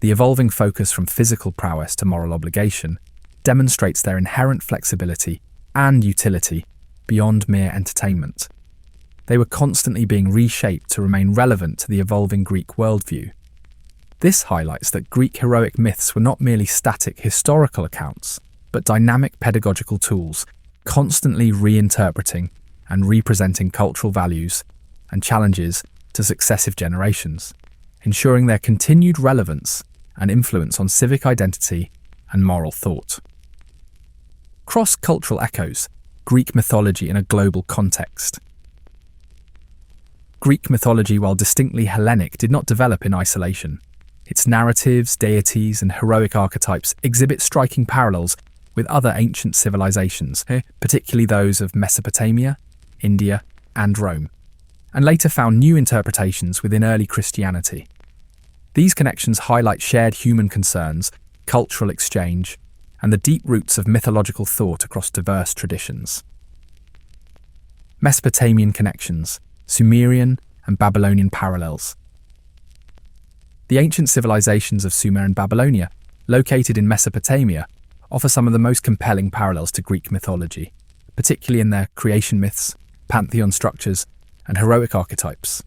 the evolving focus from physical prowess to moral obligation, demonstrates their inherent flexibility and utility beyond mere entertainment. They were constantly being reshaped to remain relevant to the evolving Greek worldview. This highlights that Greek heroic myths were not merely static historical accounts, but dynamic pedagogical tools, constantly reinterpreting and representing cultural values and challenges to successive generations, ensuring their continued relevance and influence on civic identity and moral thought. Cross-cultural echoes, Greek mythology in a global context. Greek mythology, while distinctly Hellenic, did not develop in isolation. Its narratives, deities, and heroic archetypes exhibit striking parallels with other ancient civilizations, particularly those of Mesopotamia, India, and Rome, and later found new interpretations within early Christianity. These connections highlight shared human concerns, cultural exchange, and the deep roots of mythological thought across diverse traditions. Mesopotamian connections, Sumerian and Babylonian parallels. The ancient civilizations of Sumer and Babylonia, located in Mesopotamia, offer some of the most compelling parallels to Greek mythology, particularly in their creation myths, pantheon structures, and heroic archetypes.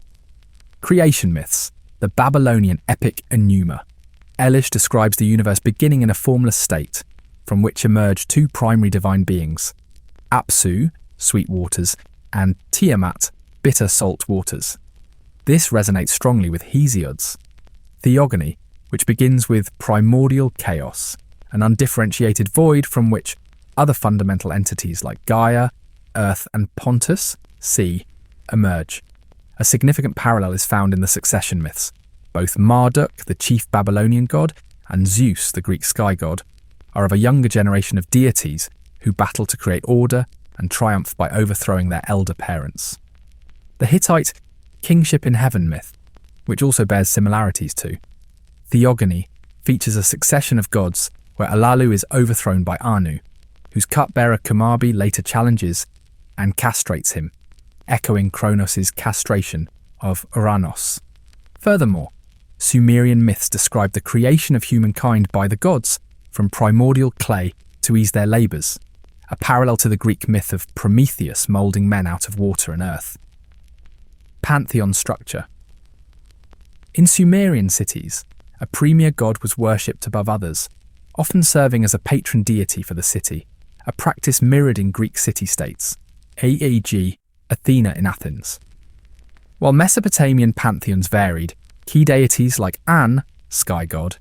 Creation myths, the Babylonian epic Enuma. Elish describes the universe beginning in a formless state, from which emerge two primary divine beings, Apsu, sweet waters, and Tiamat, bitter salt waters. This resonates strongly with Hesiod's theogony, which begins with primordial chaos, an undifferentiated void from which other fundamental entities like Gaia, Earth, and Pontus, sea, emerge. A significant parallel is found in the succession myths. Both Marduk, the chief Babylonian god, and Zeus, the Greek sky god, are of a younger generation of deities who battle to create order and triumph by overthrowing their elder parents. The Hittite kingship in heaven myth, which also bears similarities to theogony, features a succession of gods where Alalu is overthrown by Anu, whose cupbearer Kumarbi later challenges and castrates him, echoing Kronos' castration of Uranos. Furthermore, Sumerian myths describe the creation of humankind by the gods from primordial clay to ease their labours, a parallel to the Greek myth of Prometheus moulding men out of water and earth. Pantheon structure. In Sumerian cities, a premier god was worshipped above others, often serving as a patron deity for the city, a practice mirrored in Greek city-states, e.g. Athena in Athens. While Mesopotamian pantheons varied, key deities like An, sky god,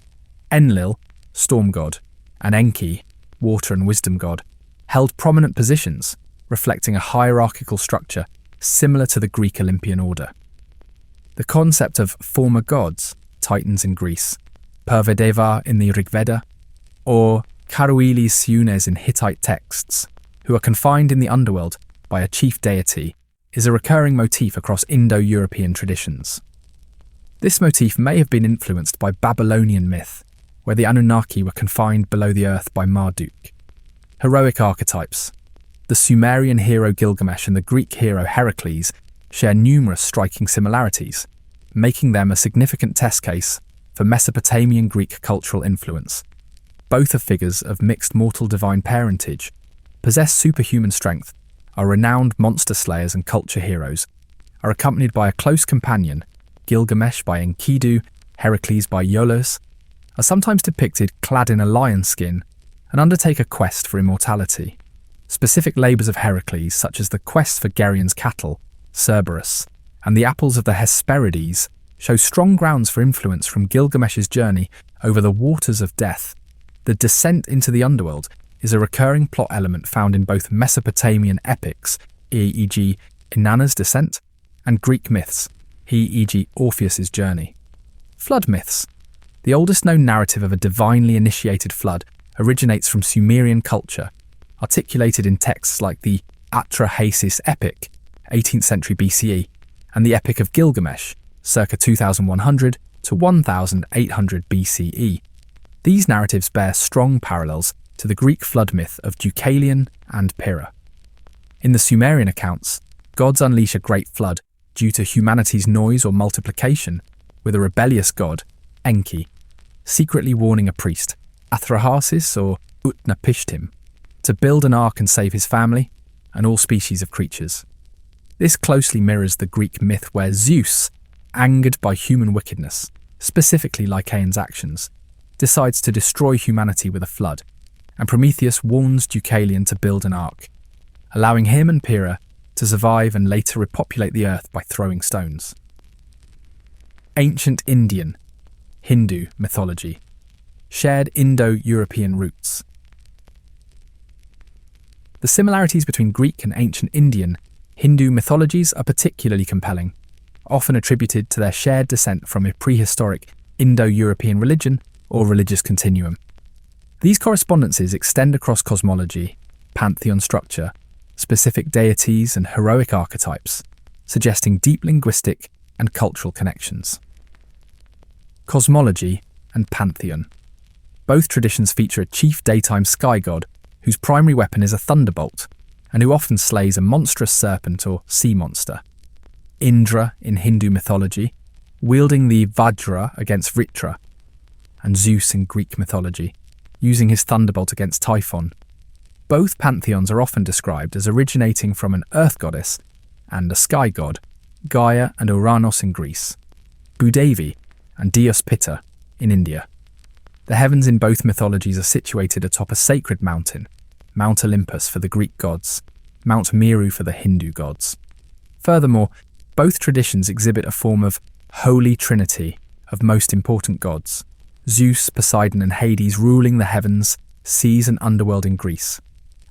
Enlil, storm god, and Enki, water and wisdom god, held prominent positions, reflecting a hierarchical structure similar to the Greek Olympian order. The concept of former gods, Titans in Greece, Purvedeva in the Rigveda, or Karuilis Siunes in Hittite texts, who are confined in the underworld by a chief deity, is a recurring motif across Indo-European traditions. This motif may have been influenced by Babylonian myth, where the Anunnaki were confined below the earth by Marduk. Heroic archetypes. The Sumerian hero Gilgamesh and the Greek hero Heracles share numerous striking similarities, making them a significant test case for Mesopotamian Greek cultural influence. Both are figures of mixed mortal-divine parentage, possess superhuman strength, are renowned monster slayers and culture heroes, are accompanied by a close companion, Gilgamesh by Enkidu, Heracles by Iolaus, are sometimes depicted clad in a lion skin and undertake a quest for immortality. Specific labours of Heracles, such as the quest for Gerion's cattle, Cerberus, and the apples of the Hesperides, show strong grounds for influence from Gilgamesh's journey over the waters of death. The descent into the underworld is a recurring plot element found in both Mesopotamian epics, e.g. Inanna's descent, and Greek myths, e.g. Orpheus's journey. Flood myths. The oldest known narrative of a divinely initiated flood originates from Sumerian culture, articulated in texts like the Atrahasis epic, 18th century BCE, and the Epic of Gilgamesh, circa 2100 to 1800 BCE. These narratives bear strong parallels to the Greek flood myth of Deucalion and Pyrrha. In the Sumerian accounts, gods unleash a great flood due to humanity's noise or multiplication, with a rebellious god, Enki, secretly warning a priest, Athrahasis or Utnapishtim, to build an ark and save his family and all species of creatures. This closely mirrors the Greek myth where Zeus, angered by human wickedness, specifically Lycaon's actions, decides to destroy humanity with a flood, and Prometheus warns Deucalion to build an ark, allowing him and Pyrrha to survive and later repopulate the earth by throwing stones. Ancient Indian, Hindu mythology. Shared Indo-European roots. The similarities between Greek and ancient Indian, Hindu mythologies are particularly compelling, often attributed to their shared descent from a prehistoric Indo-European religion or religious continuum. These correspondences extend across cosmology, pantheon structure, specific deities and heroic archetypes, suggesting deep linguistic and cultural connections. Cosmology and pantheon. Both traditions feature a chief daytime sky god whose primary weapon is a thunderbolt and who often slays a monstrous serpent or sea monster. Indra in Hindu mythology, wielding the Vajra against Vritra, and Zeus in Greek mythology, using his thunderbolt against Typhon. Both pantheons are often described as originating from an earth goddess and a sky god, Gaia and Uranos in Greece, Bhudevi and Diospita in India. The heavens in both mythologies are situated atop a sacred mountain, Mount Olympus for the Greek gods, Mount Meru for the Hindu gods. Furthermore, both traditions exhibit a form of holy trinity of most important gods, Zeus, Poseidon and Hades ruling the heavens, seas and underworld in Greece,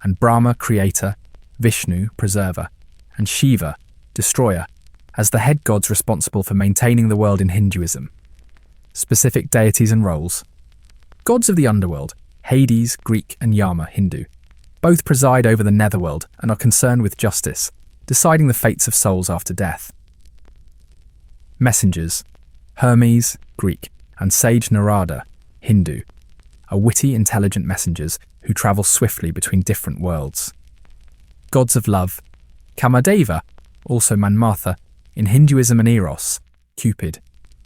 and Brahma, creator, Vishnu, preserver, and Shiva, destroyer, as the head gods responsible for maintaining the world in Hinduism. Specific deities and roles. Gods of the underworld, Hades, Greek, and Yama, Hindu. Both preside over the netherworld and are concerned with justice, deciding the fates of souls after death. Messengers, Hermes, Greek, and sage Narada, Hindu, are witty, intelligent messengers who travel swiftly between different worlds. Gods of love, Kamadeva, also Manmartha, in Hinduism and Eros, Cupid,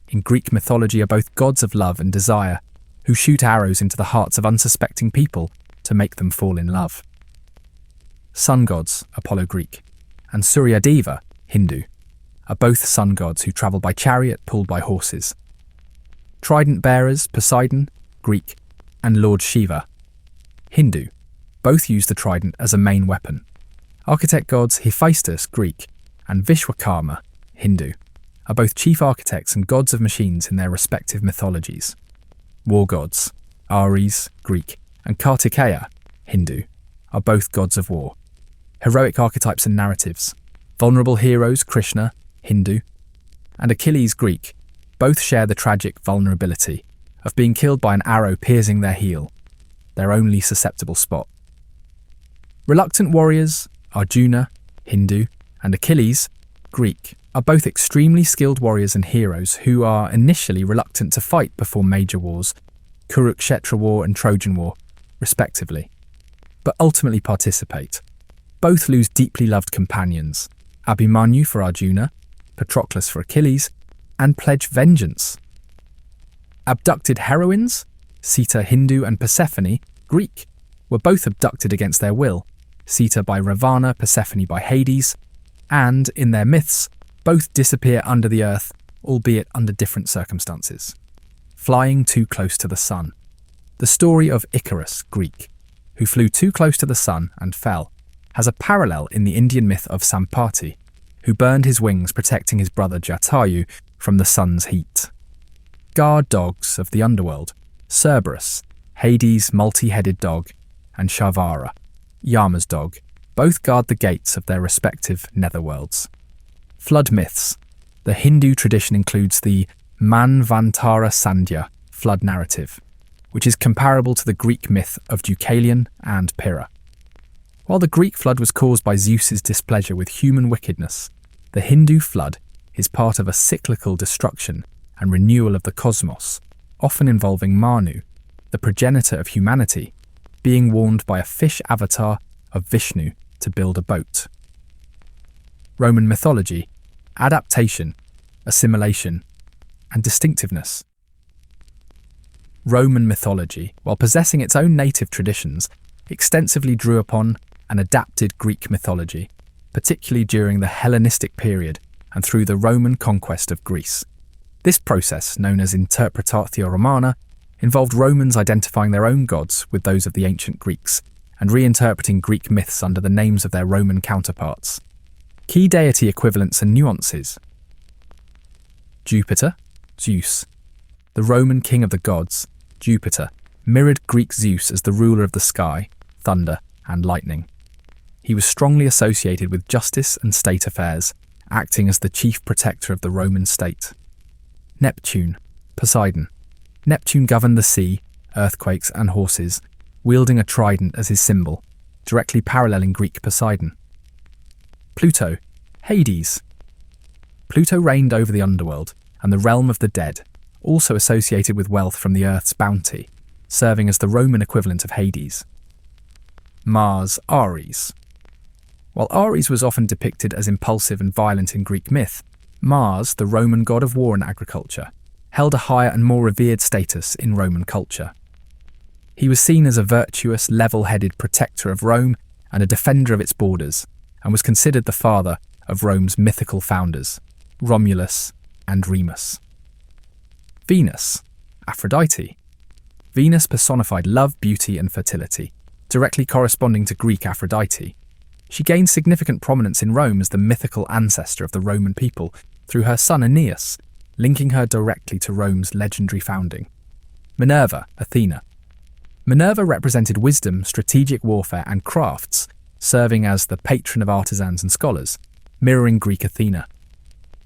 in Greek mythology are both gods of love and desire, who shoot arrows into the hearts of unsuspecting people to make them fall in love. Sun gods, Apollo Greek, and Suryadeva, Hindu, are both sun gods who travel by chariot pulled by horses. Trident bearers, Poseidon, Greek, and Lord Shiva, Hindu, both use the trident as a main weapon. Architect gods Hephaestus, Greek, and Vishwakarma, Hindu, are both chief architects and gods of machines in their respective mythologies. War gods, Ares, Greek, and Kartikeya, Hindu, are both gods of war. Heroic archetypes and narratives, vulnerable heroes, Krishna, Hindu, and Achilles, Greek, both share the tragic vulnerability of being killed by an arrow piercing their heel, their only susceptible spot. Reluctant warriors, Arjuna, Hindu, and Achilles, Greek, are both extremely skilled warriors and heroes who are initially reluctant to fight before major wars, Kurukshetra War and Trojan War, respectively, but ultimately participate. Both lose deeply loved companions, Abhimanyu for Arjuna, Patroclus for Achilles, and pledge vengeance. Abducted heroines, Sita, Hindu, and Persephone, Greek, were both abducted against their will, Sita by Ravana, Persephone by Hades, and, in their myths, both disappear under the earth, albeit under different circumstances. Flying too close to the sun. The story of Icarus, Greek, who flew too close to the sun and fell, has a parallel in the Indian myth of Sampati, who burned his wings protecting his brother Jatayu from the sun's heat. Guard dogs of the underworld, Cerberus, Hades' multi-headed dog, and Shavara, Yama's dog, both guard the gates of their respective netherworlds. Flood myths. The Hindu tradition includes the Manvantara Sandhya flood narrative, which is comparable to the Greek myth of Deucalion and Pyrrha. While the Greek flood was caused by Zeus's displeasure with human wickedness, the Hindu flood is part of a cyclical destruction and renewal of the cosmos, often involving Manu, the progenitor of humanity, being warned by a fish avatar of Vishnu to build a boat. Roman mythology, adaptation, assimilation, and distinctiveness. Roman mythology, while possessing its own native traditions, extensively drew upon and adapted Greek mythology, particularly during the Hellenistic period and through the Roman conquest of Greece. This process, known as Interpretatio Romana, involved Romans identifying their own gods with those of the ancient Greeks and reinterpreting Greek myths under the names of their Roman counterparts. Key deity equivalents and nuances. Jupiter, Zeus. The Roman king of the gods, Jupiter, mirrored Greek Zeus as the ruler of the sky, thunder, and lightning. He was strongly associated with justice and state affairs, acting as the chief protector of the Roman state. Neptune, Poseidon. Neptune governed the sea, earthquakes, and horses, wielding a trident as his symbol, directly paralleling Greek Poseidon. Pluto, Hades. Pluto reigned over the underworld and the realm of the dead, also associated with wealth from the earth's bounty. serving as the Roman equivalent of Hades. Mars, Ares. While Ares was often depicted as impulsive and violent in Greek myth, Mars, the Roman god of war and agriculture, held a higher and more revered status in Roman culture. He was seen as a virtuous, level-headed protector of Rome and a defender of its borders, and was considered the father of Rome's mythical founders, Romulus and Remus. Venus, Aphrodite. Venus personified love, beauty, and fertility, directly corresponding to Greek Aphrodite. She gained significant prominence in Rome as the mythical ancestor of the Roman people through her son Aeneas, linking her directly to Rome's legendary founding. Minerva, Athena. Minerva represented wisdom, strategic warfare, and crafts, serving as the patron of artisans and scholars, mirroring Greek Athena.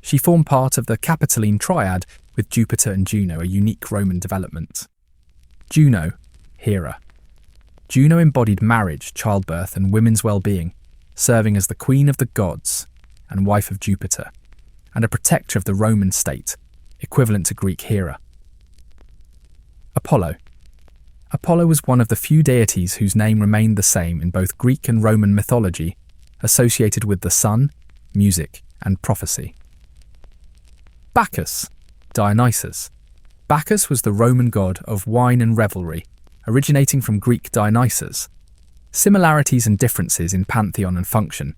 She formed part of the Capitoline triad with Jupiter and Juno, a unique Roman development. Juno, Hera. Juno embodied marriage, childbirth, and women's well-being, serving as the queen of the gods and wife of Jupiter, and a protector of the Roman state, equivalent to Greek Hera. Apollo. Apollo was one of the few deities whose name remained the same in both Greek and Roman mythology, associated with the sun, music, and prophecy. Bacchus, Dionysus. Bacchus was the Roman god of wine and revelry, originating from Greek Dionysus. Similarities and differences in pantheon and function.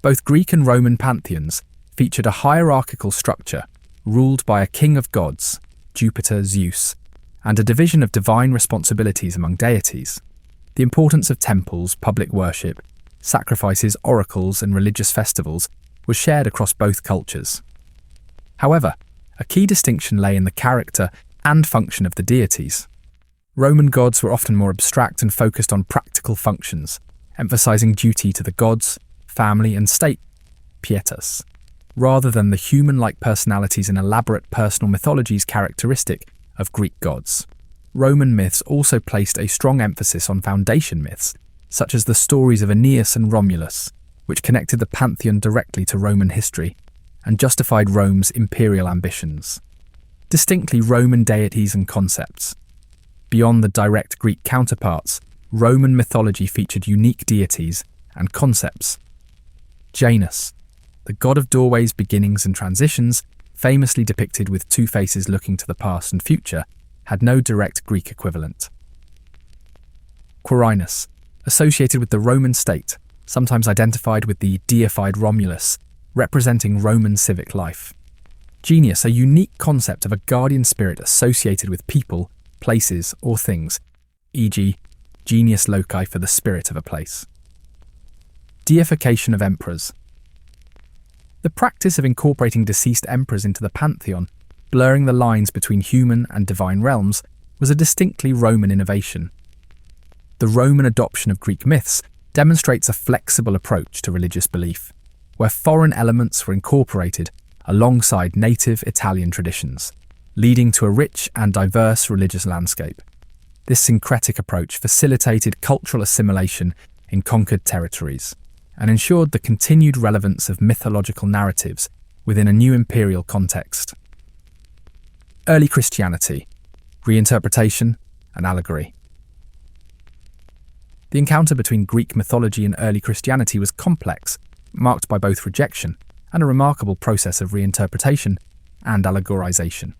Both Greek and Roman pantheons featured a hierarchical structure ruled by a king of gods, Jupiter, Zeus, and a division of divine responsibilities among deities. The importance of temples, public worship, sacrifices, oracles, and religious festivals was shared across both cultures. However, a key distinction lay in the character and function of the deities. Roman gods were often more abstract and focused on practical functions, emphasizing duty to the gods, family, and state, pietas, rather than the human-like personalities and elaborate personal mythologies characteristic of Greek gods. Roman myths also placed a strong emphasis on foundation myths, such as the stories of Aeneas and Romulus, which connected the pantheon directly to Roman history and justified Rome's imperial ambitions. Distinctly Roman deities and concepts. Beyond the direct Greek counterparts, Roman mythology featured unique deities and concepts. Janus, the god of doorways, beginnings, and transitions, famously depicted with two faces looking to the past and future, had no direct Greek equivalent. Quirinus, associated with the Roman state, sometimes identified with the deified Romulus, representing Roman civic life. Genius, a unique concept of a guardian spirit associated with people, places, or things, e.g., genius loci for the spirit of a place. Deification of emperors. The practice of incorporating deceased emperors into the pantheon, blurring the lines between human and divine realms, was a distinctly Roman innovation. The Roman adoption of Greek myths demonstrates a flexible approach to religious belief, where foreign elements were incorporated alongside native Italian traditions, leading to a rich and diverse religious landscape. This syncretic approach facilitated cultural assimilation in conquered territories and ensured the continued relevance of mythological narratives within a new imperial context. Early Christianity, reinterpretation, and allegory. The encounter between Greek mythology and early Christianity was complex, marked by both rejection and a remarkable process of reinterpretation and allegorization.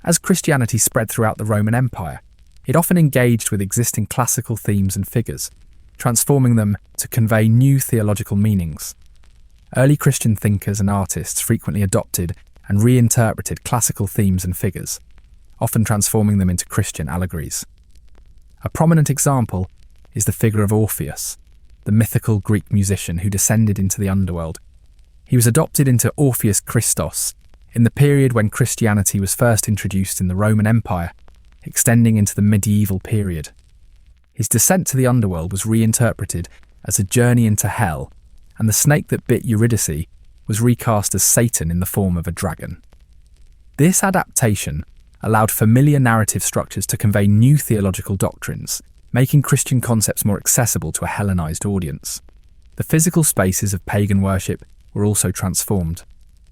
As Christianity spread throughout the Roman Empire, it often engaged with existing classical themes and figures, transforming them to convey new theological meanings. Early Christian thinkers and artists frequently adopted and reinterpreted classical themes and figures, often transforming them into Christian allegories. A prominent example is the figure of Orpheus, the mythical Greek musician who descended into the underworld. He was adopted into Orpheus Christos in the period when Christianity was first introduced in the Roman Empire, extending into the medieval period. His descent to the underworld was reinterpreted as a journey into hell, and the snake that bit Eurydice was recast as Satan in the form of a dragon. This adaptation allowed familiar narrative structures to convey new theological doctrines, making Christian concepts more accessible to a Hellenized audience. The physical spaces of pagan worship were also transformed.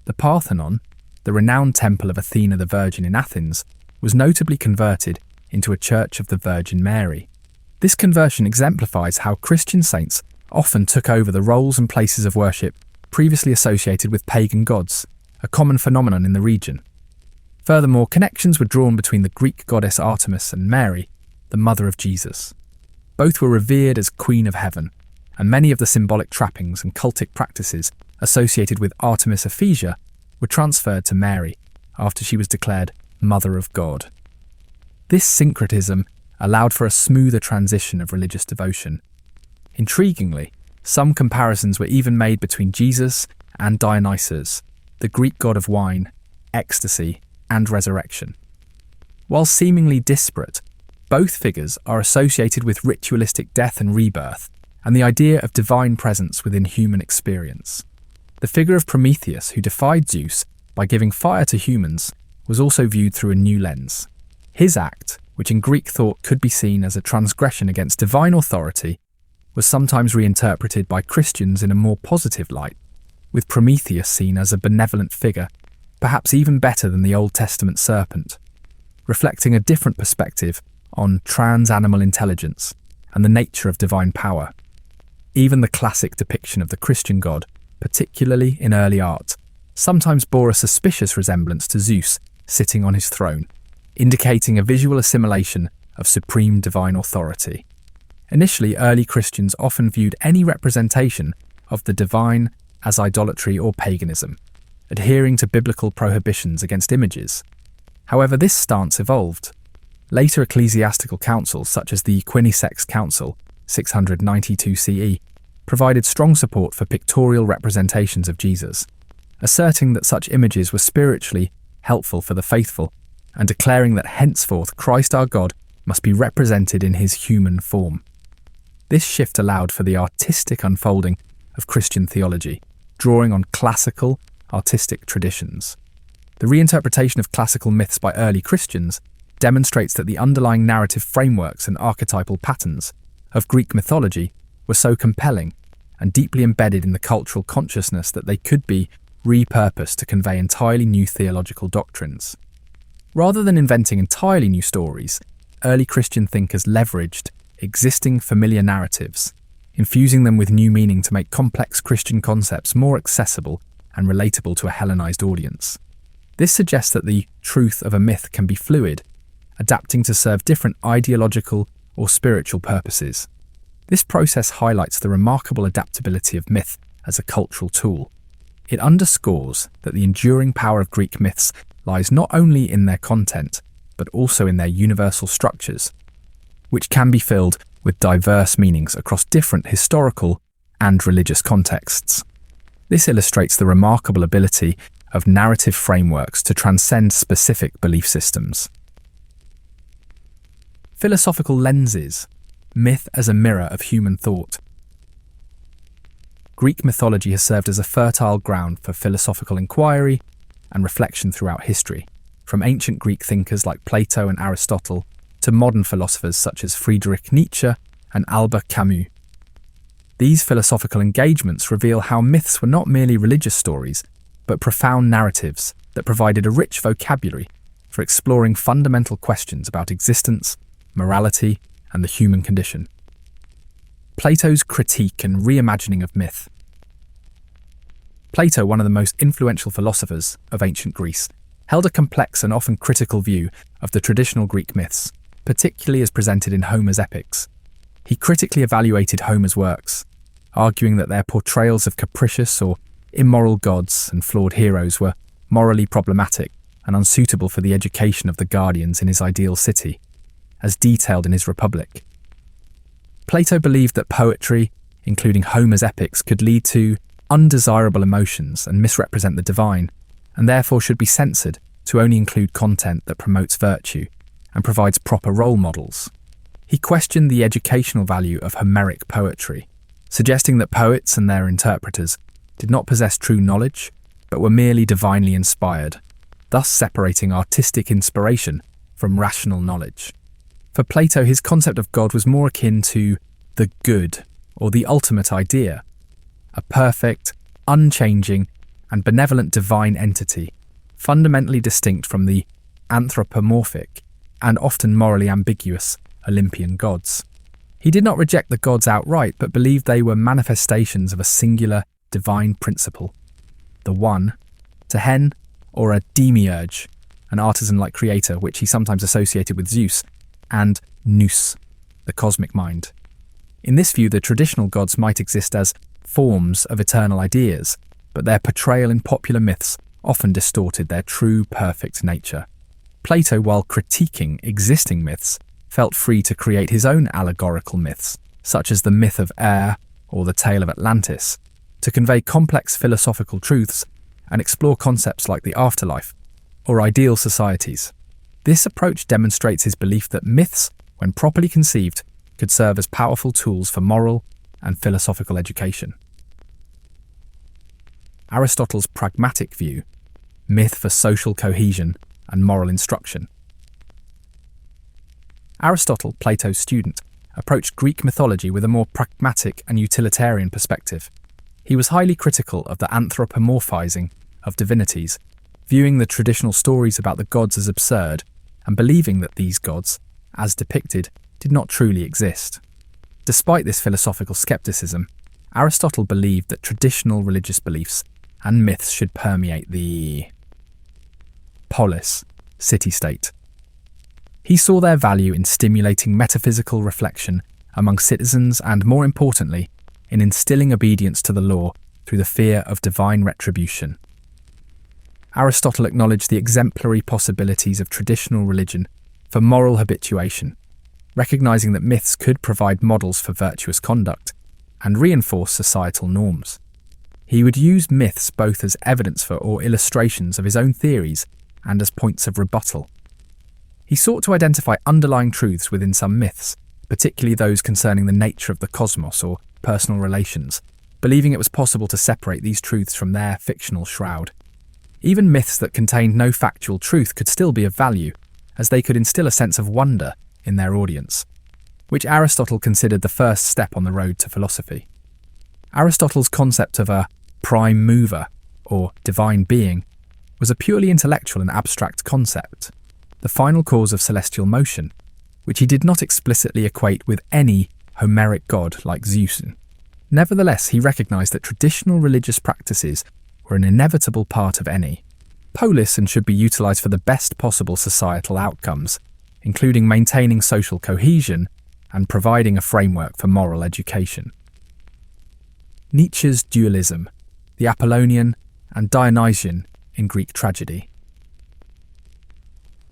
The Parthenon, the renowned temple of Athena the Virgin in Athens, was notably converted into a Church of the Virgin Mary. This conversion exemplifies how Christian saints often took over the roles and places of worship previously associated with pagan gods, a common phenomenon in the region. Furthermore, connections were drawn between the Greek goddess Artemis and Mary, the mother of Jesus. Both were revered as Queen of Heaven, and many of the symbolic trappings and cultic practices associated with Artemis Ephesia were transferred to Mary after she was declared Mother of God. This syncretism allowed for a smoother transition of religious devotion. Intriguingly, some comparisons were even made between Jesus and Dionysus, the Greek god of wine, ecstasy, and resurrection. While seemingly disparate, both figures are associated with ritualistic death and rebirth, and the idea of divine presence within human experience. The figure of Prometheus, who defied Zeus by giving fire to humans, was also viewed through a new lens. His act, which in Greek thought could be seen as a transgression against divine authority, was sometimes reinterpreted by Christians in a more positive light, with Prometheus seen as a benevolent figure, perhaps even better than the Old Testament serpent, reflecting a different perspective on trans-animal intelligence and the nature of divine power. Even the classic depiction of the Christian god, particularly in early art, sometimes bore a suspicious resemblance to Zeus sitting on his throne, indicating a visual assimilation of supreme divine authority. Initially, early Christians often viewed any representation of the divine as idolatry or paganism, adhering to biblical prohibitions against images. However, this stance evolved. Later ecclesiastical councils, such as the Quinisex Council, 692 CE, provided strong support for pictorial representations of Jesus, asserting that such images were spiritually helpful for the faithful, and declaring that henceforth Christ our God must be represented in his human form. This shift allowed for the artistic unfolding of Christian theology, drawing on classical, artistic traditions. The reinterpretation of classical myths by early Christians demonstrates that the underlying narrative frameworks and archetypal patterns of Greek mythology were so compelling and deeply embedded in the cultural consciousness that they could be repurposed to convey entirely new theological doctrines. Rather than inventing entirely new stories, early Christian thinkers leveraged existing familiar narratives, infusing them with new meaning to make complex Christian concepts more accessible and relatable to a Hellenized audience. This suggests that the truth of a myth can be fluid, adapting to serve different ideological or spiritual purposes. This process highlights the remarkable adaptability of myth as a cultural tool. It underscores that the enduring power of Greek myths lies not only in their content, but also in their universal structures, which can be filled with diverse meanings across different historical and religious contexts. This illustrates the remarkable ability of narrative frameworks to transcend specific belief systems. Philosophical lenses. Myth as a mirror of human thought. Greek mythology has served as a fertile ground for philosophical inquiry and reflection throughout history, from ancient Greek thinkers like Plato and Aristotle to modern philosophers such as Friedrich Nietzsche and Albert Camus. These philosophical engagements reveal how myths were not merely religious stories, but profound narratives that provided a rich vocabulary for exploring fundamental questions about existence, morality, and the human condition. Plato's critique and reimagining of myth. Plato, one of the most influential philosophers of ancient Greece, held a complex and often critical view of the traditional Greek myths, particularly as presented in Homer's epics. He critically evaluated Homer's works, arguing that their portrayals of capricious or immoral gods and flawed heroes were morally problematic and unsuitable for the education of the guardians in his ideal city, as detailed in his Republic. Plato believed that poetry, including Homer's epics, could lead to undesirable emotions and misrepresent the divine, and therefore should be censored to only include content that promotes virtue and provides proper role models. He questioned the educational value of Homeric poetry, suggesting that poets and their interpreters did not possess true knowledge, but were merely divinely inspired, thus separating artistic inspiration from rational knowledge. For Plato, his concept of God was more akin to the good, or the ultimate idea, a perfect, unchanging, and benevolent divine entity, fundamentally distinct from the anthropomorphic, and often morally ambiguous Olympian gods. He did not reject the gods outright, but believed they were manifestations of a singular divine principle, the One, Tehen, or a demiurge, an artisan-like creator which he sometimes associated with Zeus, and Nous, the cosmic mind. In this view, the traditional gods might exist as forms of eternal ideas, but their portrayal in popular myths often distorted their true, perfect nature. Plato, while critiquing existing myths, felt free to create his own allegorical myths, such as the myth of air or the tale of Atlantis, to convey complex philosophical truths and explore concepts like the afterlife or ideal societies. This approach demonstrates his belief that myths, when properly conceived, could serve as powerful tools for moral and philosophical education. Aristotle's pragmatic view, myth for social cohesion and moral instruction. Aristotle, Plato's student, approached Greek mythology with a more pragmatic and utilitarian perspective. He was highly critical of the anthropomorphizing of divinities, viewing the traditional stories about the gods as absurd and believing that these gods, as depicted, did not truly exist. Despite this philosophical skepticism, Aristotle believed that traditional religious beliefs and myths should permeate the polis, city-state. He saw their value in stimulating metaphysical reflection among citizens and, more importantly, in instilling obedience to the law through the fear of divine retribution. Aristotle acknowledged the exemplary possibilities of traditional religion for moral habituation, recognizing that myths could provide models for virtuous conduct and reinforce societal norms. He would use myths both as evidence for or illustrations of his own theories and as points of rebuttal. He sought to identify underlying truths within some myths, particularly those concerning the nature of the cosmos or personal relations, believing it was possible to separate these truths from their fictional shroud. Even myths that contained no factual truth could still be of value, as they could instill a sense of wonder in their audience, which Aristotle considered the first step on the road to philosophy. Aristotle's concept of a prime mover, or divine being, was a purely intellectual and abstract concept, the final cause of celestial motion, which he did not explicitly equate with any Homeric god like Zeus. Nevertheless, he recognized that traditional religious practices were an inevitable part of any polis and should be utilized for the best possible societal outcomes, including maintaining social cohesion and providing a framework for moral education. Nietzsche's dualism, the Apollonian and Dionysian in Greek tragedy.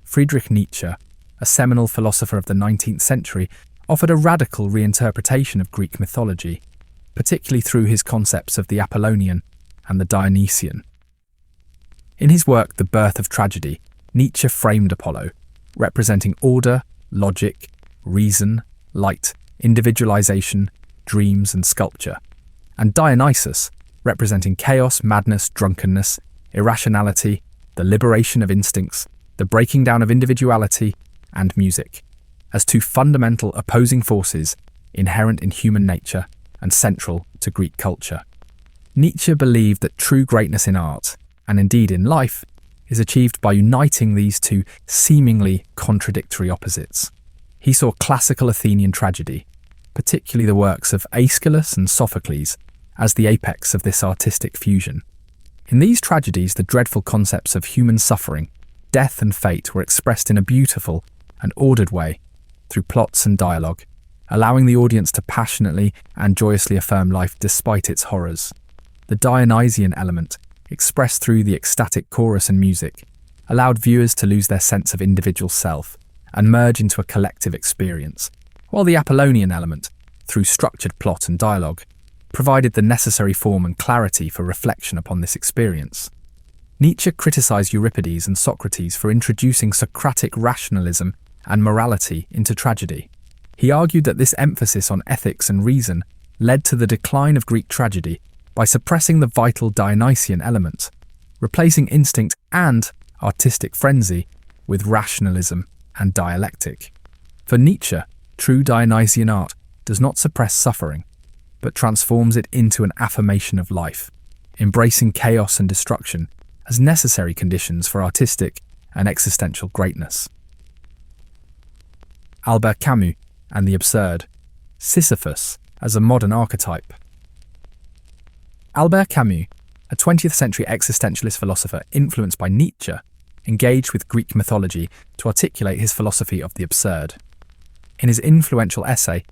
Friedrich Nietzsche, a seminal philosopher of the 19th century, offered a radical reinterpretation of Greek mythology, particularly through his concepts of the Apollonian and the Dionysian. In his work The Birth of Tragedy, Nietzsche framed Apollo, representing order, logic, reason, light, individualization, dreams and sculpture, and Dionysus, representing chaos, madness, drunkenness, irrationality, the liberation of instincts, the breaking down of individuality, and music, as two fundamental opposing forces inherent in human nature and central to Greek culture. Nietzsche believed that true greatness in art, and indeed in life, is achieved by uniting these two seemingly contradictory opposites. He saw classical Athenian tragedy, particularly the works of Aeschylus and Sophocles, as the apex of this artistic fusion. In these tragedies, the dreadful concepts of human suffering, death and fate were expressed in a beautiful and ordered way through plots and dialogue, allowing the audience to passionately and joyously affirm life despite its horrors. The Dionysian element, expressed through the ecstatic chorus and music, allowed viewers to lose their sense of individual self and merge into a collective experience, while the Apollonian element, through structured plot and dialogue, provided the necessary form and clarity for reflection upon this experience. Nietzsche criticized Euripides and Socrates for introducing Socratic rationalism and morality into tragedy. He argued that this emphasis on ethics and reason led to the decline of Greek tragedy by suppressing the vital Dionysian element, replacing instinct and artistic frenzy with rationalism and dialectic. For Nietzsche, true Dionysian art does not suppress suffering, but transforms it into an affirmation of life, embracing chaos and destruction as necessary conditions for artistic and existential greatness. Albert Camus and the absurd, Sisyphus as a modern archetype. Albert Camus, a 20th century existentialist philosopher influenced by Nietzsche, engaged with Greek mythology to articulate his philosophy of the absurd. In his influential essay,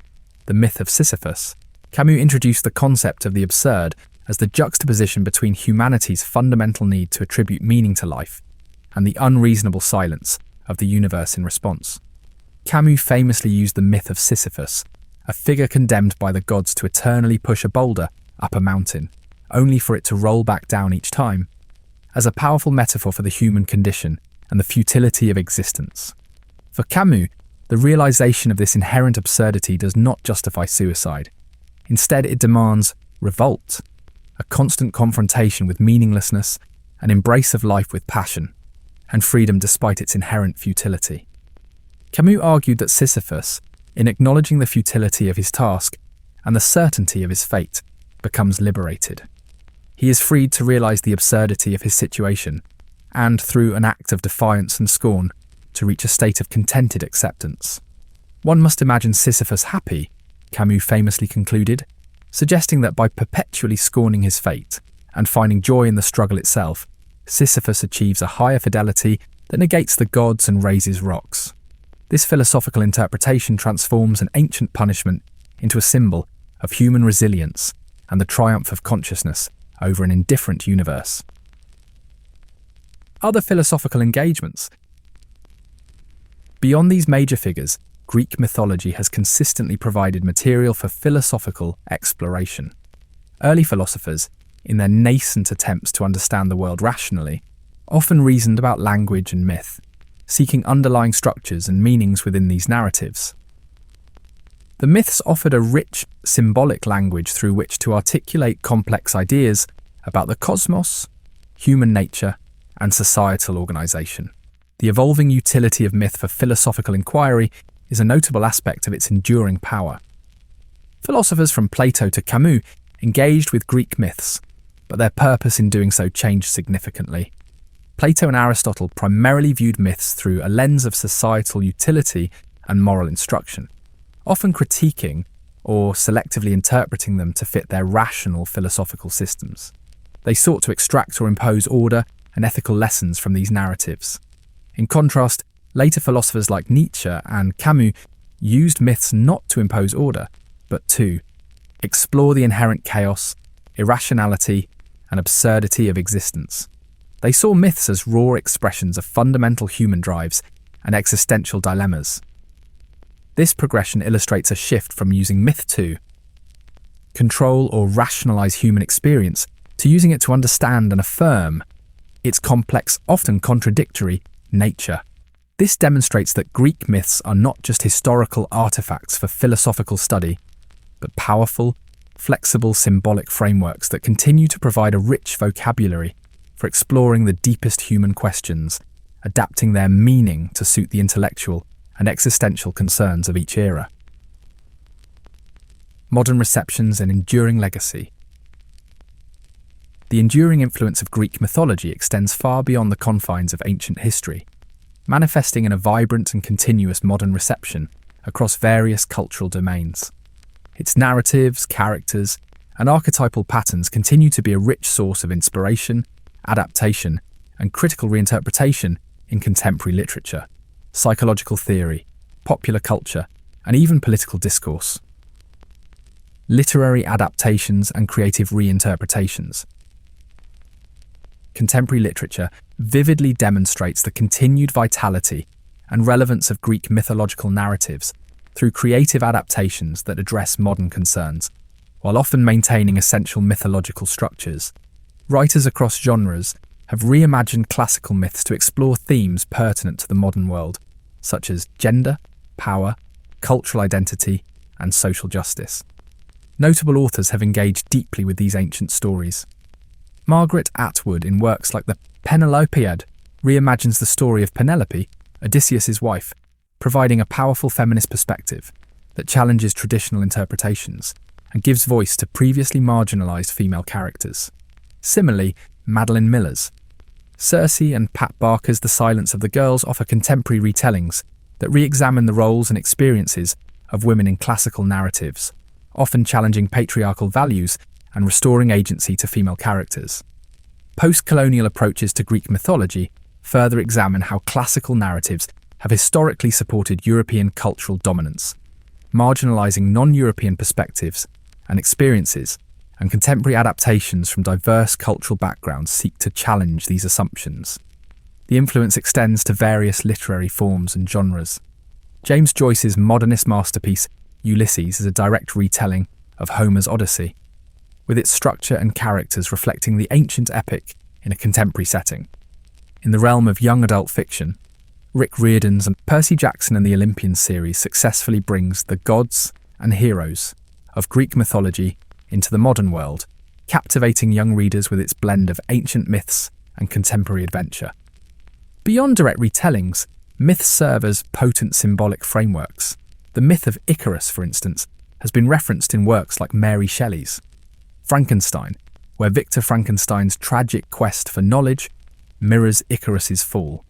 The Myth of Sisyphus, Camus introduced the concept of the absurd as the juxtaposition between humanity's fundamental need to attribute meaning to life and the unreasonable silence of the universe in response. Camus famously used the myth of Sisyphus, a figure condemned by the gods to eternally push a boulder up a mountain, only for it to roll back down each time, as a powerful metaphor for the human condition and the futility of existence. For Camus, the realization of this inherent absurdity does not justify suicide. Instead, it demands revolt, a constant confrontation with meaninglessness, an embrace of life with passion, and freedom despite its inherent futility. Camus argued that Sisyphus, in acknowledging the futility of his task and the certainty of his fate, becomes liberated. He is freed to realize the absurdity of his situation and, through an act of defiance and scorn, to reach a state of contented acceptance. One must imagine Sisyphus happy, Camus famously concluded, suggesting that by perpetually scorning his fate and finding joy in the struggle itself, Sisyphus achieves a higher fidelity that negates the gods and raises rocks. This philosophical interpretation transforms an ancient punishment into a symbol of human resilience and the triumph of consciousness over an indifferent universe. Other philosophical engagements. Beyond these major figures, Greek mythology has consistently provided material for philosophical exploration. Early philosophers, in their nascent attempts to understand the world rationally, often reasoned about language and myth, seeking underlying structures and meanings within these narratives. The myths offered a rich, symbolic language through which to articulate complex ideas about the cosmos, human nature, and societal organization. The evolving utility of myth for philosophical inquiry is a notable aspect of its enduring power. Philosophers from Plato to Camus engaged with Greek myths, but their purpose in doing so changed significantly. Plato and Aristotle primarily viewed myths through a lens of societal utility and moral instruction, often critiquing or selectively interpreting them to fit their rational philosophical systems. They sought to extract or impose order and ethical lessons from these narratives. In contrast, later philosophers like Nietzsche and Camus used myths not to impose order, but to explore the inherent chaos, irrationality, and absurdity of existence. They saw myths as raw expressions of fundamental human drives and existential dilemmas. This progression illustrates a shift from using myth to control or rationalize human experience to using it to understand and affirm its complex, often contradictory, nature. This demonstrates that Greek myths are not just historical artifacts for philosophical study, but powerful, flexible symbolic frameworks that continue to provide a rich vocabulary for exploring the deepest human questions, adapting their meaning to suit the intellectual and existential concerns of each era. Modern receptions and enduring legacy. The enduring influence of Greek mythology extends far beyond the confines of ancient history, manifesting in a vibrant and continuous modern reception across various cultural domains. Its narratives, characters, and archetypal patterns continue to be a rich source of inspiration, adaptation, and critical reinterpretation in contemporary literature, psychological theory, popular culture, and even political discourse. Literary adaptations and creative reinterpretations. Contemporary literature vividly demonstrates the continued vitality and relevance of Greek mythological narratives through creative adaptations that address modern concerns, while often maintaining essential mythological structures. Writers across genres have reimagined classical myths to explore themes pertinent to the modern world, such as gender, power, cultural identity, and social justice. Notable authors have engaged deeply with these ancient stories. Margaret Atwood, in works like the Penelopiad, reimagines the story of Penelope, Odysseus' wife, providing a powerful feminist perspective that challenges traditional interpretations and gives voice to previously marginalised female characters. Similarly, Madeline Miller's Circe and Pat Barker's The Silence of the Girls offer contemporary retellings that re-examine the roles and experiences of women in classical narratives, often challenging patriarchal values and restoring agency to female characters. Post-colonial approaches to Greek mythology further examine how classical narratives have historically supported European cultural dominance, marginalizing non-European perspectives and experiences, and contemporary adaptations from diverse cultural backgrounds seek to challenge these assumptions. The influence extends to various literary forms and genres. James Joyce's modernist masterpiece, Ulysses, is a direct retelling of Homer's Odyssey, with its structure and characters reflecting the ancient epic in a contemporary setting. In the realm of young adult fiction, Rick Riordan's and Percy Jackson and the Olympians series successfully brings the gods and heroes of Greek mythology into the modern world, captivating young readers with its blend of ancient myths and contemporary adventure. Beyond direct retellings, myths serve as potent symbolic frameworks. The myth of Icarus, for instance, has been referenced in works like Mary Shelley's Frankenstein, where Victor Frankenstein's tragic quest for knowledge mirrors Icarus's fall.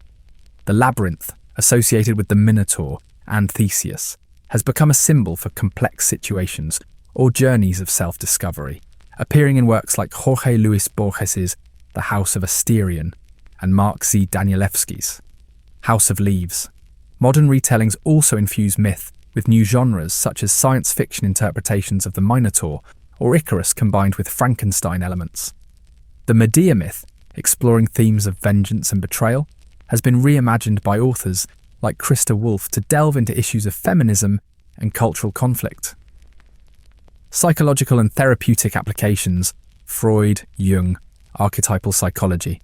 The labyrinth, associated with the Minotaur and Theseus, has become a symbol for complex situations or journeys of self-discovery, appearing in works like Jorge Luis Borges's The House of Asterion and Mark Z. Danielewski's House of Leaves. Modern retellings also infuse myth with new genres such as science fiction interpretations of the Minotaur or Icarus combined with Frankenstein elements. The Medea myth, exploring themes of vengeance and betrayal, has been reimagined by authors like Krista Wolf to delve into issues of feminism and cultural conflict. Psychological and therapeutic applications: Freud, Jung, archetypal psychology.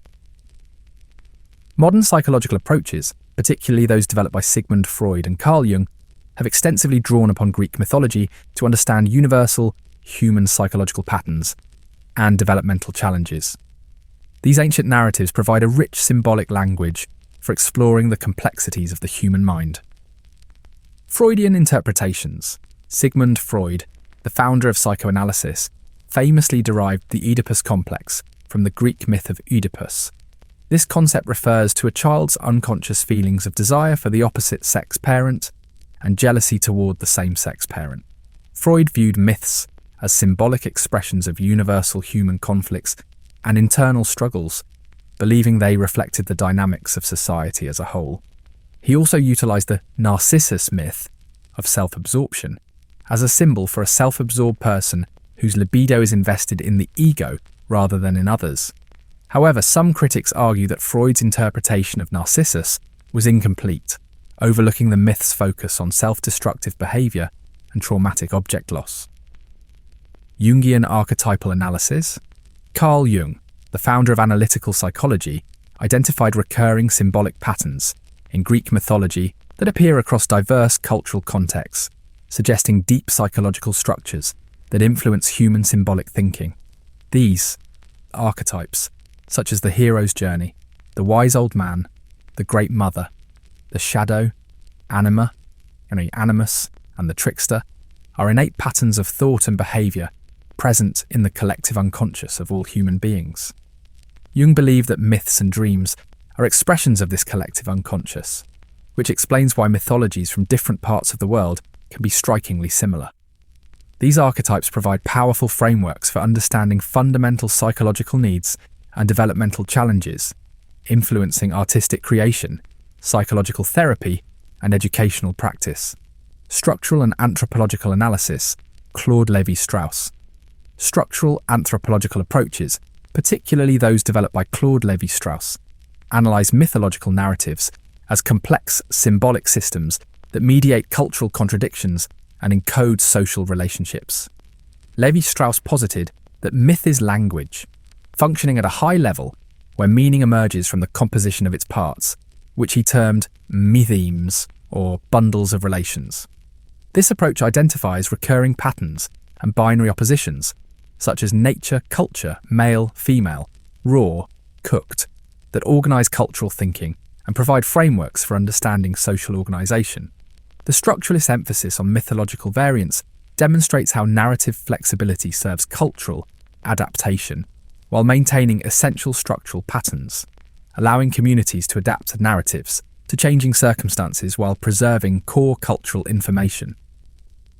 Modern psychological approaches, particularly those developed by Sigmund Freud and Carl Jung, have extensively drawn upon Greek mythology to understand universal human psychological patterns and developmental challenges. These ancient narratives provide a rich symbolic language for exploring the complexities of the human mind. Freudian interpretations. Sigmund Freud, the founder of psychoanalysis, famously derived the Oedipus complex from the Greek myth of Oedipus. This concept refers to a child's unconscious feelings of desire for the opposite sex parent and jealousy toward the same-sex parent. Freud viewed myths as symbolic expressions of universal human conflicts and internal struggles, believing they reflected the dynamics of society as a whole. He also utilized the Narcissus myth of self-absorption as a symbol for a self-absorbed person whose libido is invested in the ego rather than in others. However, some critics argue that Freud's interpretation of Narcissus was incomplete, overlooking the myth's focus on self-destructive behavior and traumatic object loss. Jungian archetypal analysis. Carl Jung, the founder of analytical psychology, identified recurring symbolic patterns in Greek mythology that appear across diverse cultural contexts, suggesting deep psychological structures that influence human symbolic thinking. These archetypes, such as the hero's journey, the wise old man, the great mother, the shadow, animus, and the trickster, are innate patterns of thought and behavior present in the collective unconscious of all human beings. Jung believed that myths and dreams are expressions of this collective unconscious, which explains why mythologies from different parts of the world can be strikingly similar. These archetypes provide powerful frameworks for understanding fundamental psychological needs and developmental challenges, influencing artistic creation, psychological therapy, and educational practice. Structural and anthropological analysis. Claude Lévi-Strauss. Structural anthropological approaches, particularly those developed by Claude Lévi-Strauss, analyze mythological narratives as complex symbolic systems that mediate cultural contradictions and encode social relationships. Lévi-Strauss posited that myth is language, functioning at a high level where meaning emerges from the composition of its parts, which he termed mythemes, or bundles of relations. This approach identifies recurring patterns and binary oppositions, such as nature, culture, male, female, raw, cooked, that organize cultural thinking and provide frameworks for understanding social organization. The structuralist emphasis on mythological variance demonstrates how narrative flexibility serves cultural adaptation while maintaining essential structural patterns, allowing communities to adapt to narratives to changing circumstances while preserving core cultural information.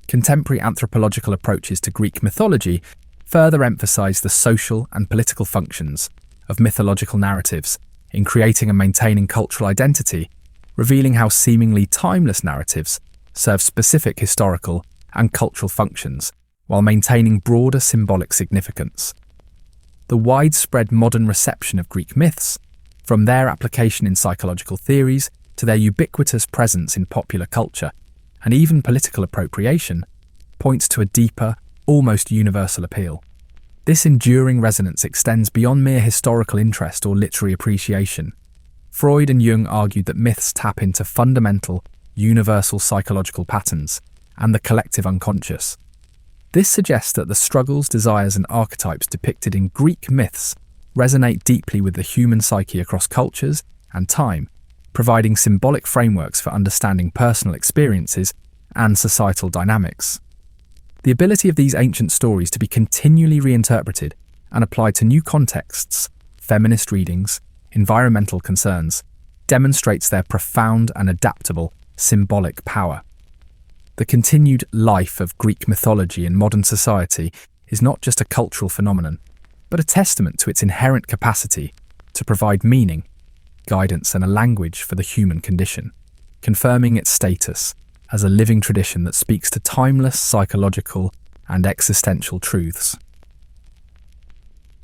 Contemporary anthropological approaches to Greek mythology further emphasize the social and political functions of mythological narratives in creating and maintaining cultural identity, revealing how seemingly timeless narratives serve specific historical and cultural functions while maintaining broader symbolic significance. The widespread modern reception of Greek myths, from their application in psychological theories to their ubiquitous presence in popular culture and even political appropriation, points to a deeper, almost universal appeal. This enduring resonance extends beyond mere historical interest or literary appreciation. Freud and Jung argued that myths tap into fundamental, universal psychological patterns and the collective unconscious. This suggests that the struggles, desires, and archetypes depicted in Greek myths resonate deeply with the human psyche across cultures and time, providing symbolic frameworks for understanding personal experiences and societal dynamics. The ability of these ancient stories to be continually reinterpreted and applied to new contexts, feminist readings, environmental concerns, demonstrates their profound and adaptable symbolic power. The continued life of Greek mythology in modern society is not just a cultural phenomenon, but a testament to its inherent capacity to provide meaning, guidance, and a language for the human condition, confirming its status as a living tradition that speaks to timeless psychological and existential truths.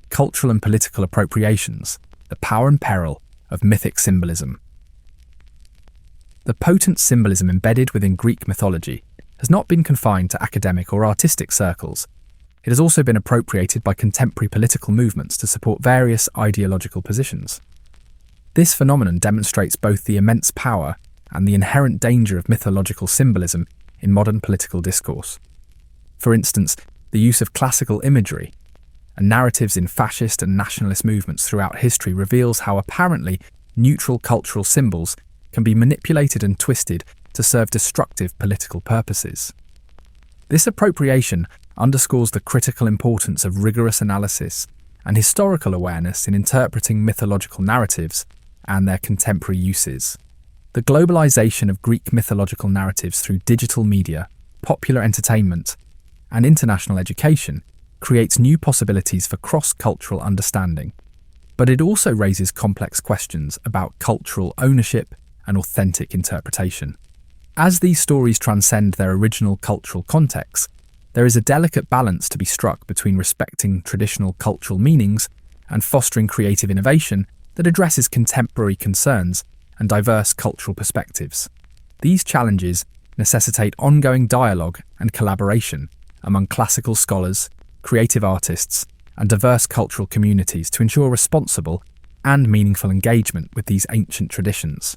Cultural and political appropriations, the power and peril of mythic symbolism. The potent symbolism embedded within Greek mythology has not been confined to academic or artistic circles. It has also been appropriated by contemporary political movements to support various ideological positions. This phenomenon demonstrates both the immense power and the inherent danger of mythological symbolism in modern political discourse. For instance, the use of classical imagery and narratives in fascist and nationalist movements throughout history reveals how apparently neutral cultural symbols can be manipulated and twisted to serve destructive political purposes. This appropriation underscores the critical importance of rigorous analysis and historical awareness in interpreting mythological narratives and their contemporary uses. The globalization of Greek mythological narratives through digital media, popular entertainment, and international education creates new possibilities for cross-cultural understanding, but it also raises complex questions about cultural ownership and authentic interpretation. As these stories transcend their original cultural contexts, there is a delicate balance to be struck between respecting traditional cultural meanings and fostering creative innovation that addresses contemporary concerns and diverse cultural perspectives. These challenges necessitate ongoing dialogue and collaboration among classical scholars, creative artists, and diverse cultural communities to ensure responsible and meaningful engagement with these ancient traditions.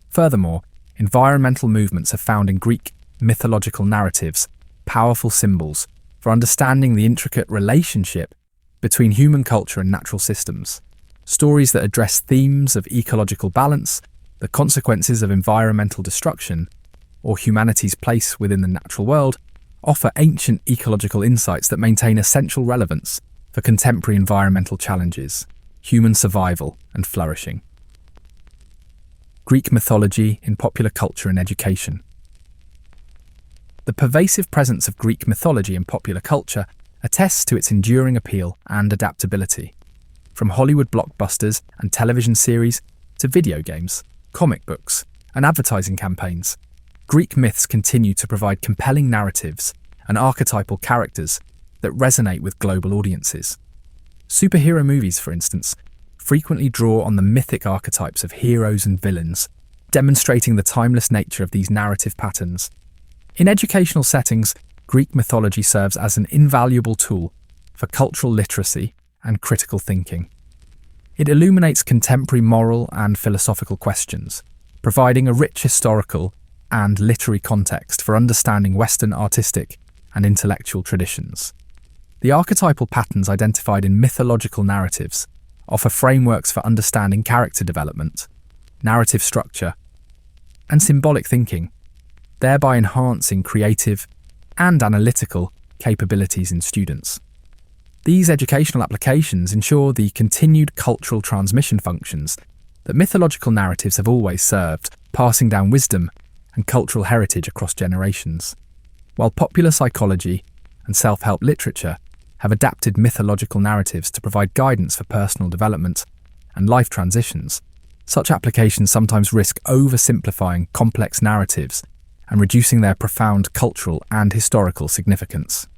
Furthermore, environmental movements have found in Greek mythological narratives powerful symbols for understanding the intricate relationship between human culture and natural systems. Stories that address themes of ecological balance, the consequences of environmental destruction, or humanity's place within the natural world, offer ancient ecological insights that maintain essential relevance for contemporary environmental challenges, human survival, and flourishing. Greek mythology in popular culture and education. The pervasive presence of Greek mythology in popular culture attests to its enduring appeal and adaptability. From Hollywood blockbusters and television series to video games, comic books, and advertising campaigns, Greek myths continue to provide compelling narratives and archetypal characters that resonate with global audiences. Superhero movies, for instance, frequently draw on the mythic archetypes of heroes and villains, demonstrating the timeless nature of these narrative patterns. In educational settings, Greek mythology serves as an invaluable tool for cultural literacy and critical thinking. It illuminates contemporary moral and philosophical questions, providing a rich historical and literary context for understanding Western artistic and intellectual traditions. The archetypal patterns identified in mythological narratives offer frameworks for understanding character development, narrative structure, and symbolic thinking, thereby enhancing creative and analytical capabilities in students. These educational applications ensure the continued cultural transmission functions that mythological narratives have always served passing down wisdom and cultural heritage across generations. While popular psychology and self-help literature have adapted mythological narratives to provide guidance for personal development and life transitions, such applications sometimes risk oversimplifying complex narratives and reducing their profound cultural and historical significance.